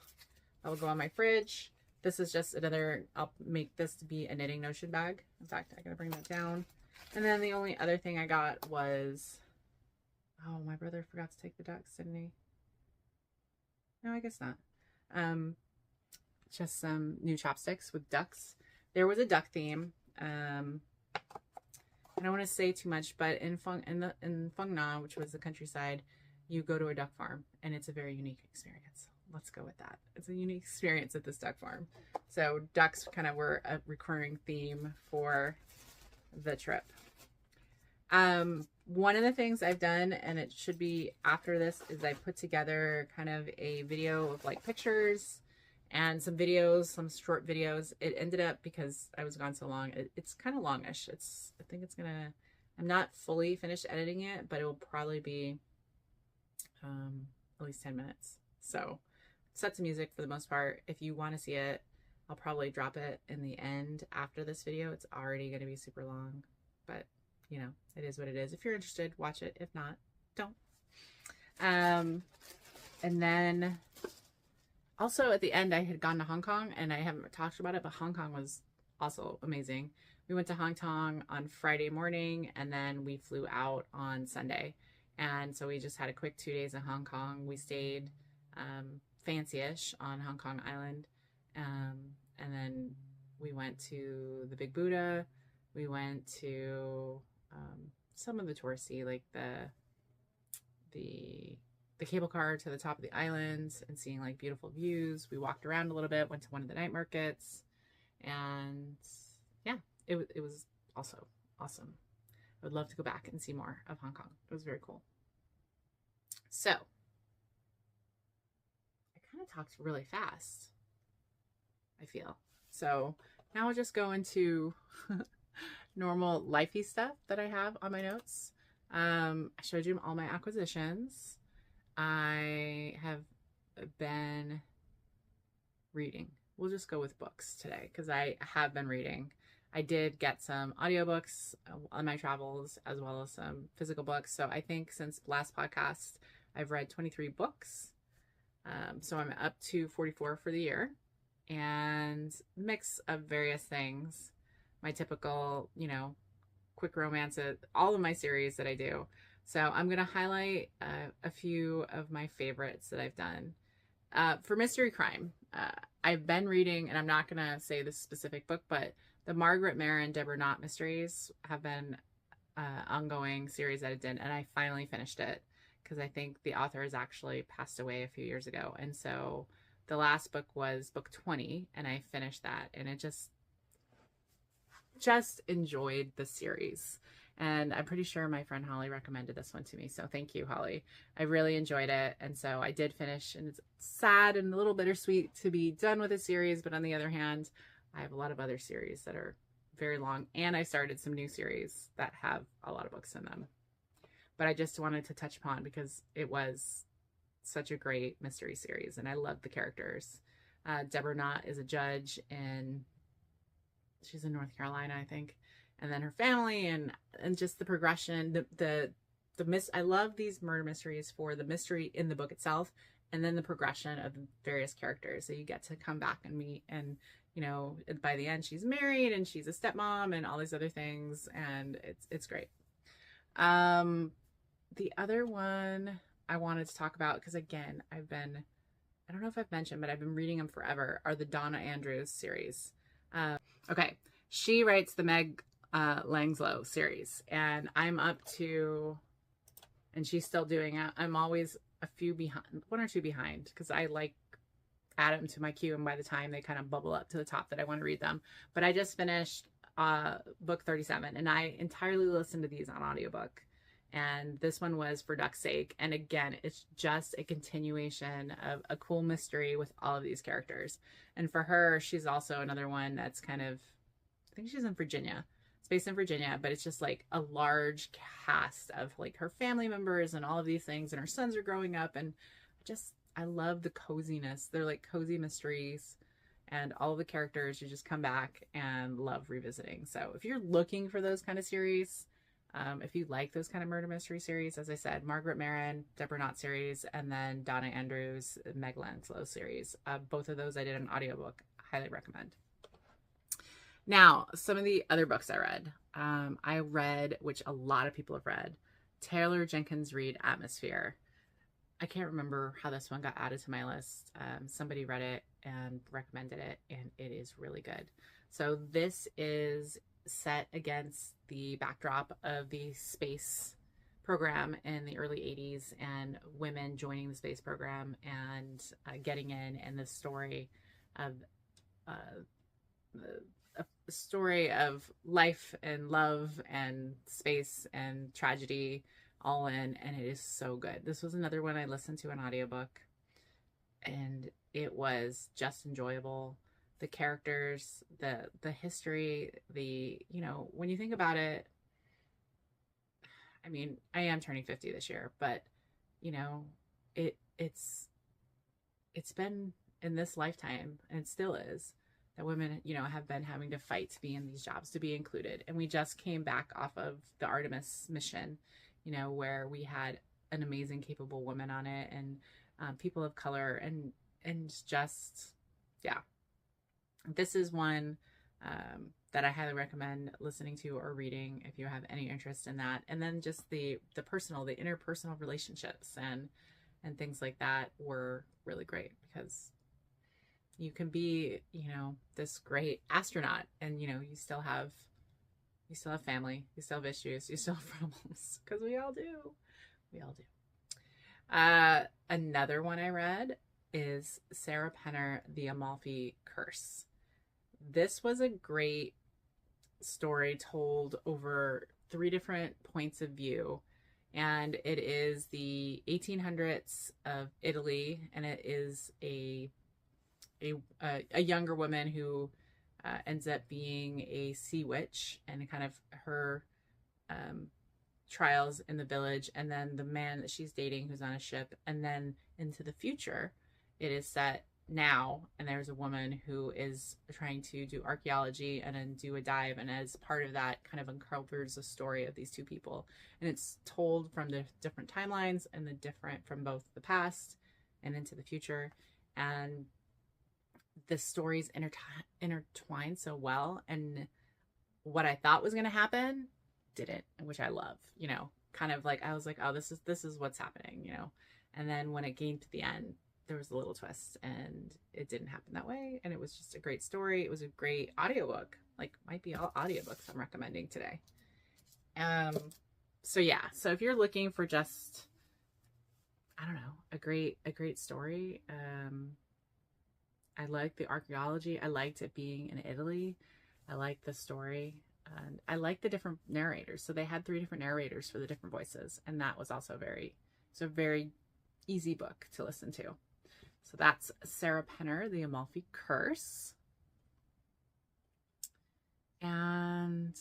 That will go on my fridge. This is just another, I'll make this to be a knitting notion bag. In fact, I gotta bring that down. And then the only other thing I got was, oh, my brother forgot to take the ducks, didn't he? No, I guess not. Just some new chopsticks with ducks. There was a duck theme. I don't want to say too much, but in Phang Nga, which was the countryside, you go to a duck farm, and it's a very unique experience. Let's go with that. It's a unique experience at this duck farm. So ducks kind of were a recurring theme for the trip. One of the things I've done, and it should be after this, is I put together kind of a video of like pictures and some videos, some short videos. It ended up, because I was gone so long, it's kind of longish. I think it's gonna, I'm not fully finished editing it, but it will probably be at least 10 minutes. So set to music for the most part. If you want to see it, I'll probably drop it in the end after this video. It's already going to be super long, but you know, it is what it is. If you're interested, watch it. If not, don't. And then also at the end, I had gone to Hong Kong, and I haven't talked about it, but Hong Kong was also amazing. We went to Hong Kong on Friday morning, and then we flew out on Sunday. And so we just had a quick 2 days in Hong Kong. We stayed fancy-ish on Hong Kong Island. And then we went to the Big Buddha. We went to some of the touristy, like the cable car to the top of the islands and seeing like beautiful views. We walked around a little bit, went to one of the night markets, and yeah, it was also awesome. I would love to go back and see more of Hong Kong. It was very cool. So I kind of talked really fast, I feel. So now I'll just go into normal lifey stuff that I have on my notes. I showed you all my acquisitions. I have been reading. We'll just go with books today because I have been reading. I did get some audiobooks on my travels as well as some physical books. So I think since last podcast, I've read 23 books. So I'm up to 44 for the year, and mix of various things. My typical, you know, quick romance, all of my series that I do. So I'm going to highlight a few of my favorites that I've done. For mystery crime, I've been reading, and I'm not going to say this specific book, but the Margaret Maron Deborah Knott mysteries have been ongoing series that I did, and I finally finished it because I think the author has actually passed away a few years ago. And so the last book was book 20, and I finished that, and it just enjoyed the series. And I'm pretty sure my friend Holly recommended this one to me. So thank you, Holly. I really enjoyed it. And so I did finish, and it's sad and a little bittersweet to be done with a series. But on the other hand, I have a lot of other series that are very long. And I started some new series that have a lot of books in them. But I just wanted to touch upon because it was such a great mystery series. And I love the characters. Deborah Knott is a judge, and she's in North Carolina, I think. And then her family and just the progression, I love these murder mysteries for the mystery in the book itself, and then the progression of various characters. So you get to come back and meet, and you know, by the end she's married and she's a stepmom and all these other things, and it's great. The other one I wanted to talk about, because again, I don't know if I've mentioned, but I've been reading them forever, are the Donna Andrews series. Okay, she writes the Meg Langslow series, and I'm up to, and she's still doing it. I'm always a few behind, one or two behind, because I like add them to my queue, and by the time they kind of bubble up to the top that I want to read them. But I just finished book 37, and I entirely listened to these on audiobook. And this one was For Duck's Sake. And again, it's just a continuation of a cool mystery with all of these characters. And for her, she's also another one that's kind of, I think she's in Virginia. It's based in Virginia, but it's just like a large cast of like her family members and all of these things. And her sons are growing up. And I love the coziness. They're like cozy mysteries. And all of the characters, you just come back and love revisiting. So if you're looking for those kind of series, if you like those kind of murder mystery series, as I said, Margaret Maron, Deborah Knott series, and then Donna Andrews, Meg Lanslow series. Both of those I did an audiobook. Highly recommend. Now, some of the other books I read, which a lot of people have read, Taylor Jenkins Reid, Atmosphere. I can't remember how this one got added to my list. Somebody read it and recommended it, and it is really good. So this is set against the backdrop of the space program in the early 80s and women joining the space program and getting in, and the story of a story of life and love and space and tragedy all in, and it is so good. This was another one I listened to an audiobook, and it was just enjoyable. The characters, the history, when you think about it, I mean, I am turning 50 this year, but it's been in this lifetime, and it still is, that women, have been having to fight to be in these jobs, to be included. And we just came back off of the Artemis mission, where we had an amazing, capable woman on it, and people of color, and just, yeah. This is one that I highly recommend listening to or reading if you have any interest in that. And then just the interpersonal relationships and things like that were really great, because you can be, this great astronaut, and you still have family, you still have issues, you still have problems, because we all do. Another one I read is Sarah Penner, The Amalfi Curse. This was a great story told over 3 different points of view, and it is the 1800s of Italy, and it is a younger woman who ends up being a sea witch, and kind of her trials in the village, and then the man that she's dating who's on a ship, and then into the future. It is set now, and there's a woman who is trying to do archaeology and then do a dive, and as part of that kind of uncovers the story of these 2 people, and it's told from the different timelines and the different from both the past and into the future, and the stories intertwine so well, and what I thought was going to happen didn't, which I love. Kind of like, I was like, oh, this is what's happening, and then when it came to the end, there was a little twist, and it didn't happen that way, and it was just a great story. It was a great audiobook, like might be all audiobooks I'm recommending today. So yeah, so if you're looking for just, I don't know, a great story, I liked the archaeology. I liked it being in Italy. I liked the story. And I liked the different narrators. So they had 3 different narrators for the different voices. And that was also it's a very easy book to listen to. So that's Sarah Penner, The Amalfi Curse. And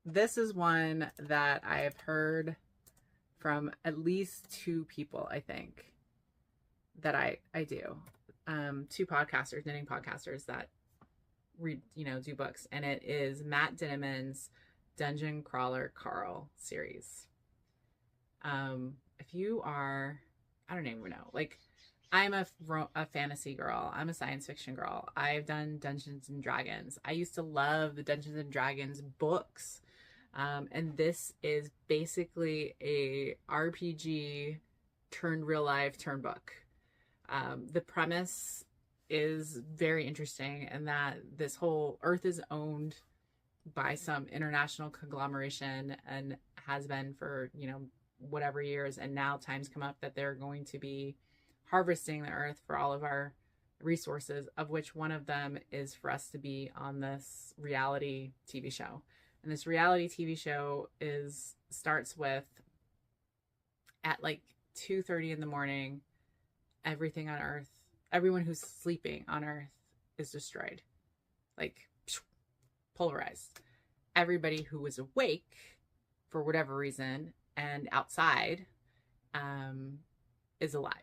this is one that I have heard from at least 2 people, I think, that I do. 2 podcasters, knitting podcasters that read, do books. And it is Matt Dinniman's Dungeon Crawler Carl series. If you are, I don't even know, like, I'm a fantasy girl. I'm a science fiction girl. I've done Dungeons and Dragons. I used to love the Dungeons and Dragons books. And this is basically a RPG turned real life turn book. The premise is very interesting in that this whole Earth is owned by some international conglomeration and has been for, whatever years. And now time's come up that they're going to be harvesting the Earth for all of our resources, of which one of them is for us to be on this reality TV show. And this reality TV show starts with at like 2:30 in the morning, everything on Earth, everyone who's sleeping on Earth is destroyed, like pulverized. Everybody who was awake for whatever reason and outside is alive.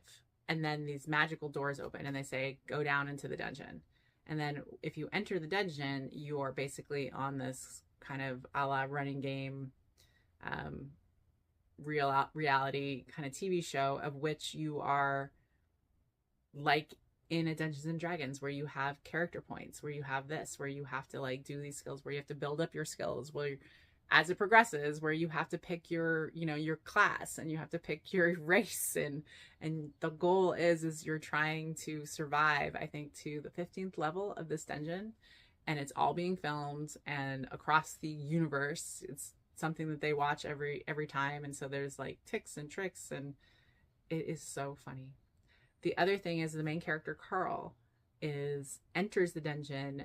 And then these magical doors open and they say, go down into the dungeon. And then if you enter the dungeon, you are basically on this kind of a la running game, reality kind of TV show, of which you are like in a Dungeons and Dragons, where you have character points, where you have this, where you have to like do these skills, where you have to build up your skills, where as it progresses, where you have to pick your, your class, and you have to pick your race, and the goal is you're trying to survive, I think, to the 15th level of this dungeon, and it's all being filmed and across the universe. It's something that they watch every time, and so there's like tips and tricks, and it is so funny. The other thing is the main character Carl enters the dungeon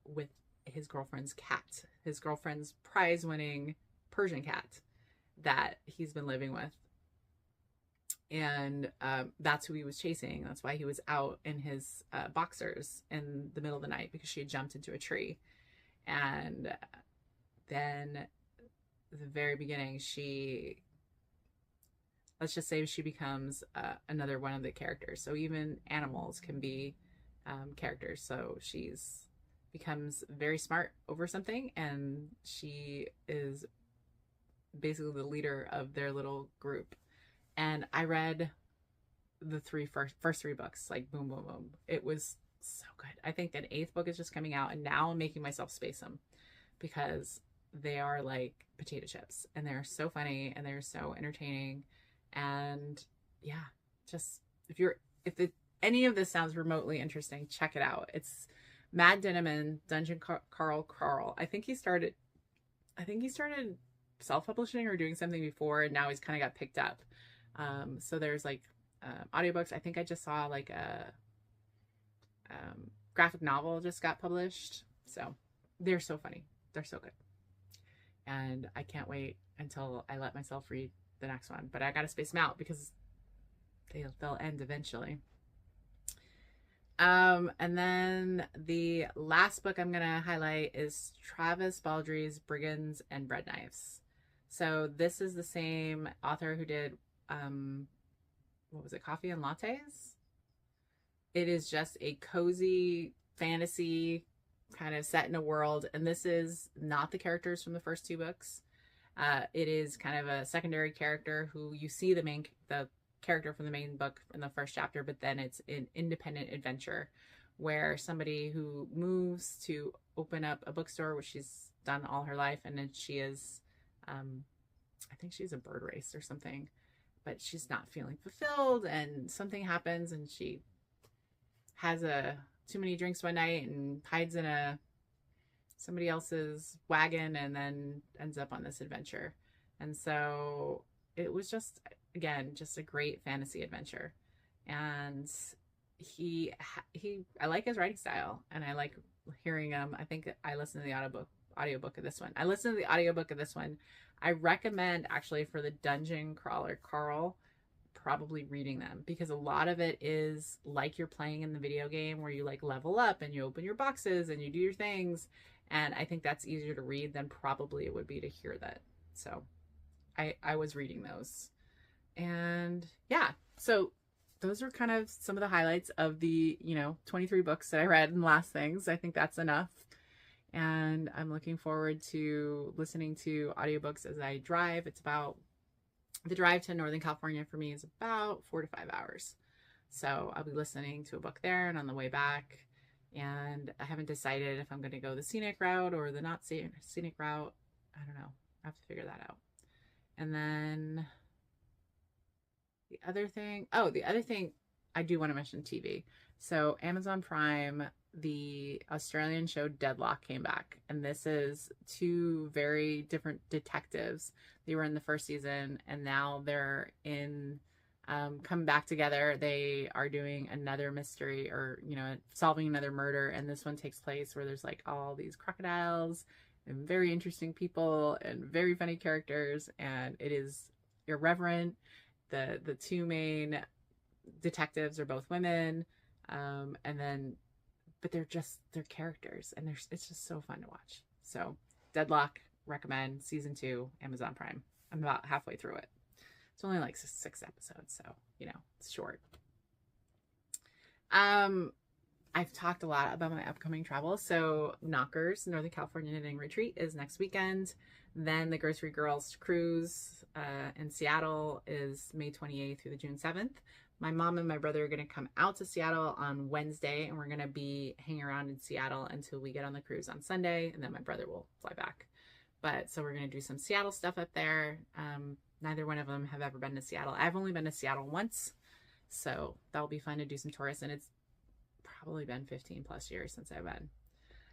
with his girlfriend's cat, his girlfriend's prize-winning Persian cat that he's been living with. And that's who he was chasing. That's why he was out in his boxers in the middle of the night, because she had jumped into a tree. And then at the very beginning, let's just say she becomes another one of the characters. So even animals can be characters. So she's becomes very smart over something, and she is basically the leader of their little group. And I read the first 3 books, like boom, boom, boom. It was so good. I think an 8th book is just coming out, and now I'm making myself space them, because they are like potato chips, and they're so funny, and they're so entertaining. And yeah, just if any of this sounds remotely interesting, check it out. It's Matt Dinniman, Dungeon Carl. I think he started self-publishing or doing something before, and now he's kind of got picked up. So there's like audiobooks. I think I just saw like a graphic novel just got published. So they're so funny. They're so good. And I can't wait until I let myself read the next one. But I got to space them out because they'll end eventually. And then the last book I'm going to highlight is Travis Baldry's Brigands and Bread Knives. So this is the same author who did, what was it? Coffee and Lattes. It is just a cozy fantasy kind of set in a world. And this is not the characters from the first 2 books. It is kind of a secondary character who you see the character from the main book in the first chapter, but then it's an independent adventure where somebody who moves to open up a bookstore, which she's done all her life, and then she is I think she's a bird race or something, but she's not feeling fulfilled, and something happens, and she has too many drinks one night and hides in somebody else's wagon, and then ends up on this adventure. And so it was just, again, just a great fantasy adventure. And I like his writing style, and I like hearing him. I think I listened to the audiobook of this one. I listened to the audiobook of this one. I recommend actually for the Dungeon Crawler Carl probably reading them, because a lot of it is like you're playing in the video game where you like level up and you open your boxes and you do your things. And I think that's easier to read than probably it would be to hear that. So I was reading those. And yeah, so those are kind of some of the highlights of the, 23 books that I read in the last things. I think that's enough. And I'm looking forward to listening to audiobooks as I drive. The drive to Northern California for me is about 4 to 5 hours. So I'll be listening to a book there and on the way back. And I haven't decided if I'm going to go the scenic route or the not scenic route. I don't know. I have to figure that out. And then the other thing I do want to mention TV. So Amazon Prime, the Australian show Deadlock came back, and this is two very different detectives. They were in the first season, and now they're in come back together. They are doing another mystery, or solving another murder, and this one takes place where there's like all these crocodiles and very interesting people and very funny characters, and it is irreverent. The two main detectives are both women, but they're characters, and it's just so fun to watch. So Deadlock, recommend, season 2, Amazon Prime. I'm about halfway through it. It's only like 6 episodes, so it's short. I've talked a lot about my upcoming travel. So Knockers Northern California Knitting Retreat is next weekend. Then the Grocery Girls Cruise in Seattle is May 28th through the June 7th. My mom and my brother are going to come out to Seattle on Wednesday, and we're going to be hanging around in Seattle until we get on the cruise on Sunday, and then my brother will fly back. So we're going to do some Seattle stuff up there. Neither one of them have ever been to Seattle. I've only been to Seattle once, so that'll be fun to do some tourists, and it's probably been 15 plus years since I've been.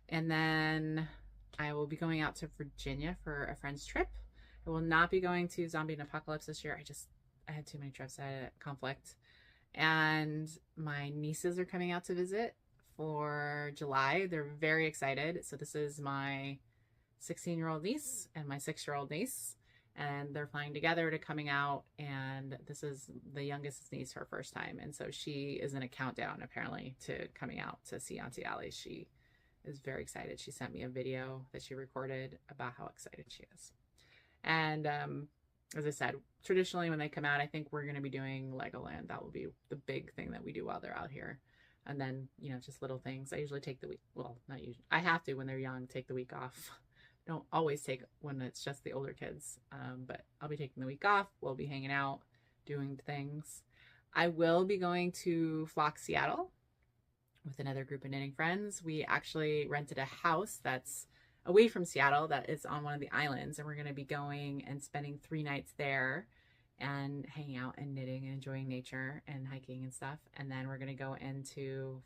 And then I will be going out to Virginia for a friend's trip. I will not be going to Zombie and Apocalypse this year. I had too many trips. I had a conflict. And my nieces are coming out to visit for July. They're very excited. So this is my 16-year-old niece and my 6-year-old niece, and they're flying together to coming out. And this is the youngest niece, her first time. And so she is in a countdown apparently to coming out to see Auntie Allie. She is very excited. She sent me a video that she recorded about how excited she is. And as I said, traditionally when they come out, I think we're going to be doing Legoland. That will be the big thing that we do while they're out here. And then, just little things. I usually take the week. Well, not usually. I have to when they're young, take the week off. Don't always take when it's just the older kids. But I'll be taking the week off. We'll be hanging out, doing things. I will be going to Flock Seattle with another group of knitting friends. We actually rented a house that's away from Seattle that is on one of the islands, and we're going to be going and spending 3 nights there and hanging out and knitting and enjoying nature and hiking and stuff. And then we're going to go into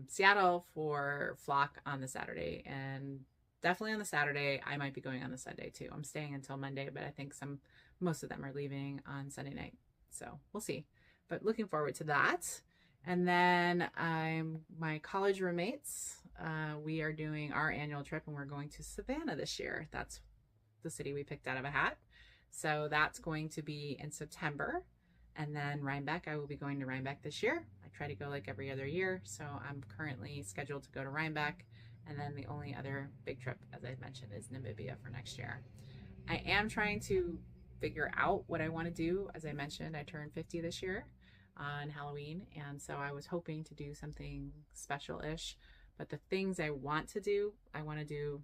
Seattle for Flock on the Saturday, and definitely on the Saturday. I might be going on the Sunday too. I'm staying until Monday, but I think most of them are leaving on Sunday night, so we'll see. But looking forward to that. And then my college roommates, we are doing our annual trip, and we're going to Savannah this year. That's the city we picked out of a hat. So that's going to be in September. And then Rhinebeck, I will be going to Rhinebeck this year. I try to go like every other year. So I'm currently scheduled to go to Rhinebeck. And then the only other big trip, as I mentioned, is Namibia for next year. I am trying to figure out what I want to do. As I mentioned, I turned 50 this year on Halloween, and so I was hoping to do something special-ish. But the things I want to do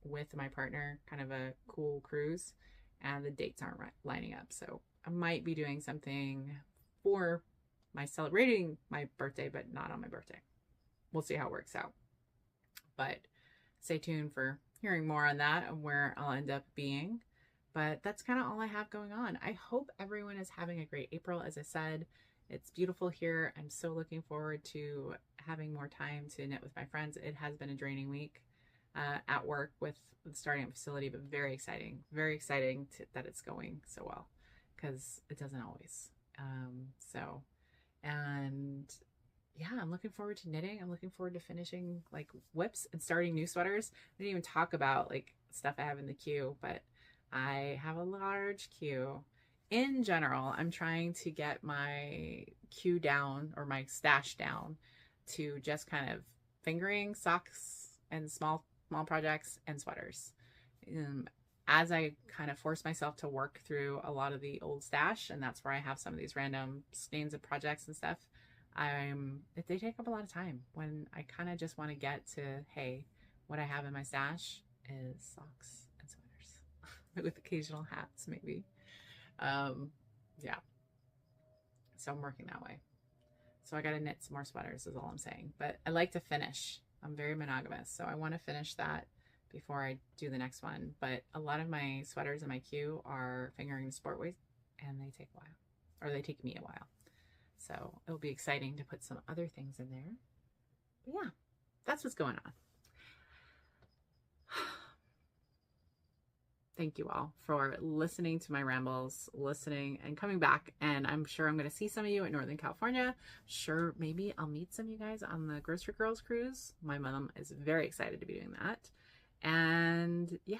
with my partner, kind of a cool cruise, and the dates aren't lining up. So I might be doing something for celebrating my birthday, but not on my birthday. We'll see how it works out. But stay tuned for hearing more on that and where I'll end up being. But that's kind of all I have going on. I hope everyone is having a great April. As I said, it's beautiful here. I'm so looking forward to having more time to knit with my friends. It has been a draining week at work with starting a facility, but very exciting that it's going so well, because it doesn't always. And yeah, I'm looking forward to knitting. I'm looking forward to finishing like whips and starting new sweaters. I didn't even talk about like stuff I have in the queue, but I have a large queue. In general, I'm trying to get my queue down, or my stash down, to just kind of fingering, socks, and small projects and sweaters. As I kind of force myself to work through a lot of the old stash, and that's where I have some of these random skeins of projects and stuff, they take up a lot of time when I kind of just want to get to, hey, what I have in my stash is socks and sweaters with occasional hats, maybe. Yeah. So I'm working that way. So I got to knit some more sweaters is all I'm saying. But I like to finish. I'm very monogamous. So I want to finish that before I do the next one. But a lot of my sweaters in my queue are fingering sport weight, and they take a while, or they take me a while. So it'll be exciting to put some other things in there. But yeah, that's what's going on. Thank you all for listening to my rambles, listening and coming back. And I'm sure I'm going to see some of you in Northern California. Sure, maybe I'll meet some of you guys on the Grocery Girls cruise. My mom is very excited to be doing that. And yeah,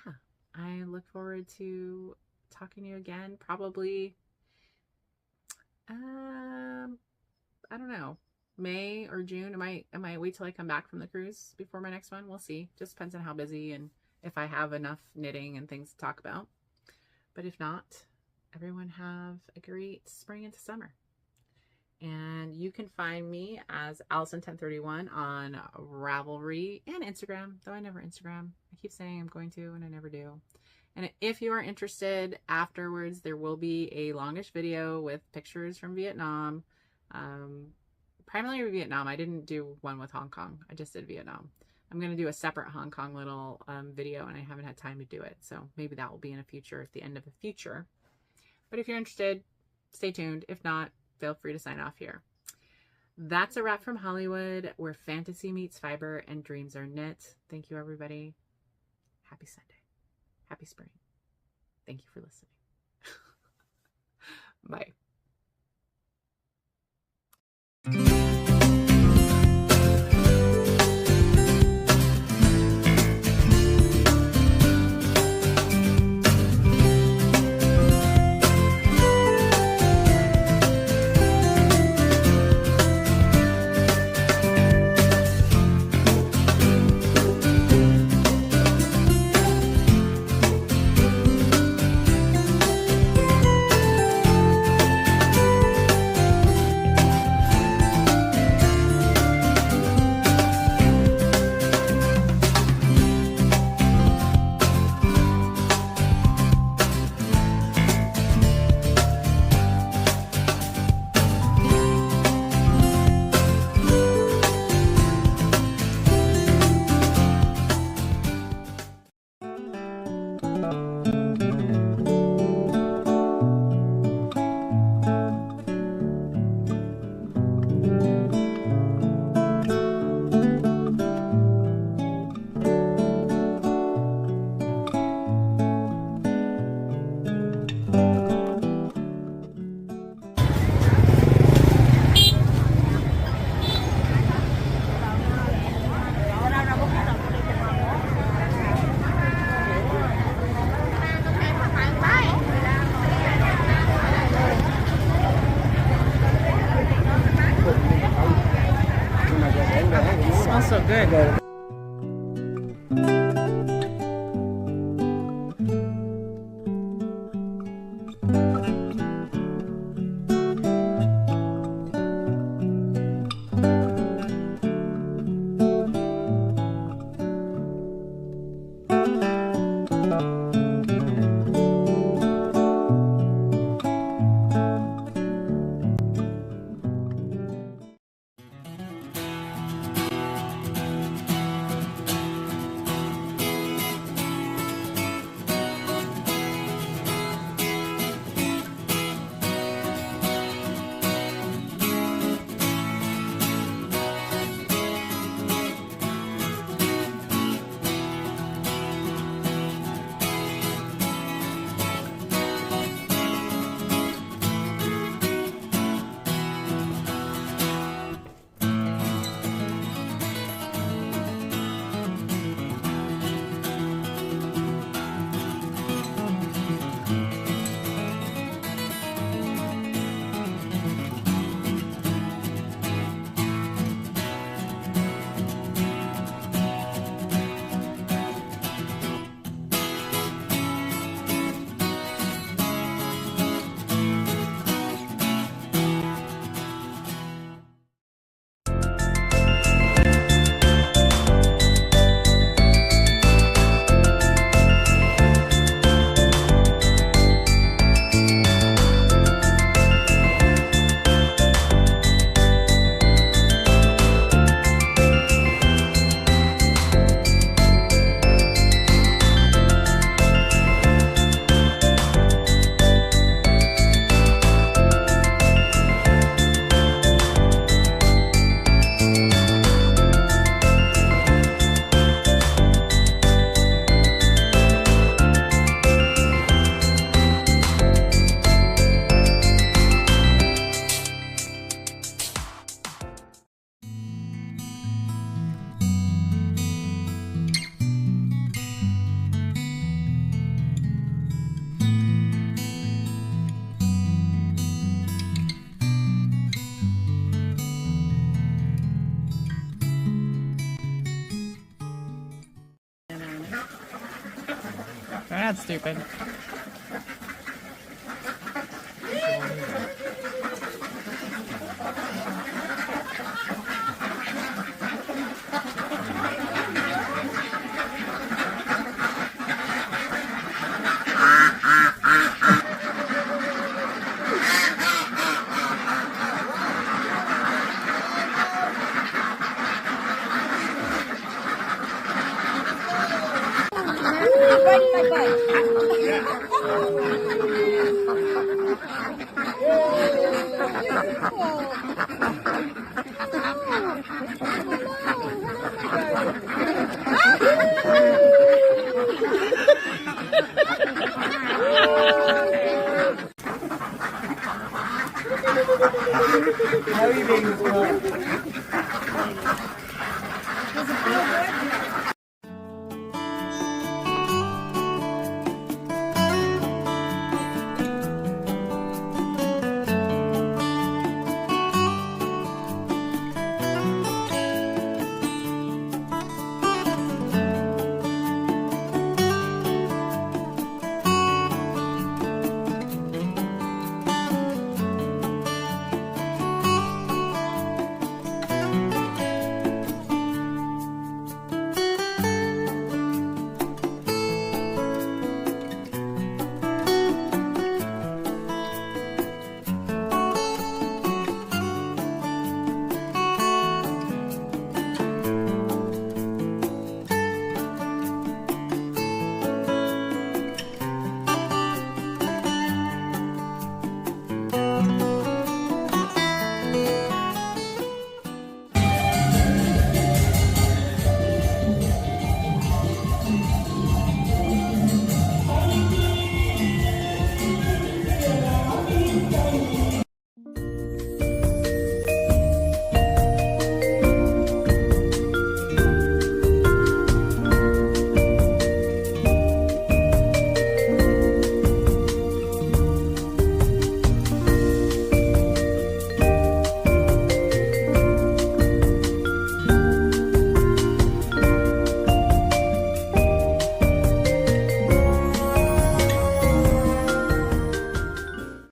I look forward to talking to you again, probably, I don't know, May or June. I might wait till I come back from the cruise before my next one. We'll see. Just depends on how busy and if I have enough knitting and things to talk about. But if not, everyone have a great spring into summer. And you can find me as Allison1031 on Ravelry and Instagram, though I never Instagram. I keep saying I'm going to, and I never do. And if you are interested, afterwards there will be a longish video with pictures from Vietnam. Primarily Vietnam. I didn't do one with Hong Kong. I just did Vietnam. I'm going to do a separate Hong Kong little video, and I haven't had time to do it. So maybe that will be in a future, at the end of the future. But if you're interested, stay tuned. If not, feel free to sign off here. That's a wrap from Hollywood, where fantasy meets fiber and dreams are knit. Thank you, everybody. Happy Sunday. Happy spring. Thank you for listening. Bye. Smells so good. That's stupid.